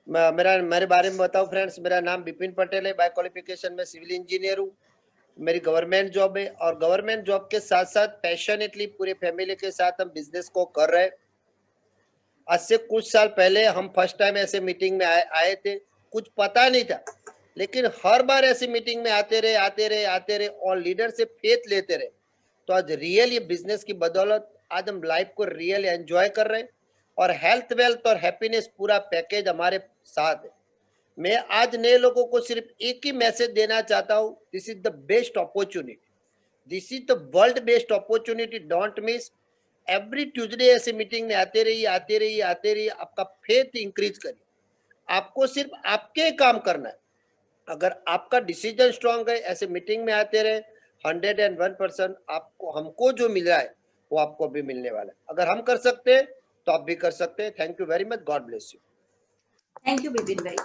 मेरे बारे में बताऊं फ्रेंड्स, मेरा नाम बिपिन पटेल है। बाय क्वालिफिकेशन में सिविल इंजीनियर हूँ। मेरी गवर्नमेंट जॉब है, और गवर्नमेंट जॉब के साथ साथ पैशनेटली पूरे फैमिली के साथ हम बिजनेस को कर रहे हैं। आज से कुछ साल पहले हम फर्स्ट टाइम ऐसे मीटिंग में आए थे, कुछ पता नहीं था, लेकिन हर बार ऐसी मीटिंग में आते रहे और लीडर से फेथ लेते रहे। तो आज रियल ये बिजनेस की बदौलत आज हम लाइफ को रियल एंजॉय कर रहे हैं, और हेल्थ वेल्थ और हैप्पीनेस पूरा पैकेज हमारे साथ है। मैं आज नए लोगों को सिर्फ एक ही मैसेज देना चाहता हूँ, this is the best opportunity, this is the world best opportunity, don't miss. Every Tuesday ऐसे मीटिंग में आते रहिए। आपका फेथ इंक्रीज करिए। आपको सिर्फ आपके काम करना है। अगर आपका डिसीजन स्ट्रांग है, ऐसे मीटिंग में आते रहे, 101% आपको हमको जो मिल रहा है वो आपको भी मिलने वाला है। अगर हम कर सकते हैं तो आप भी कर सकते हैं। Thank you very much, God bless you. Thank you Vipin भाई।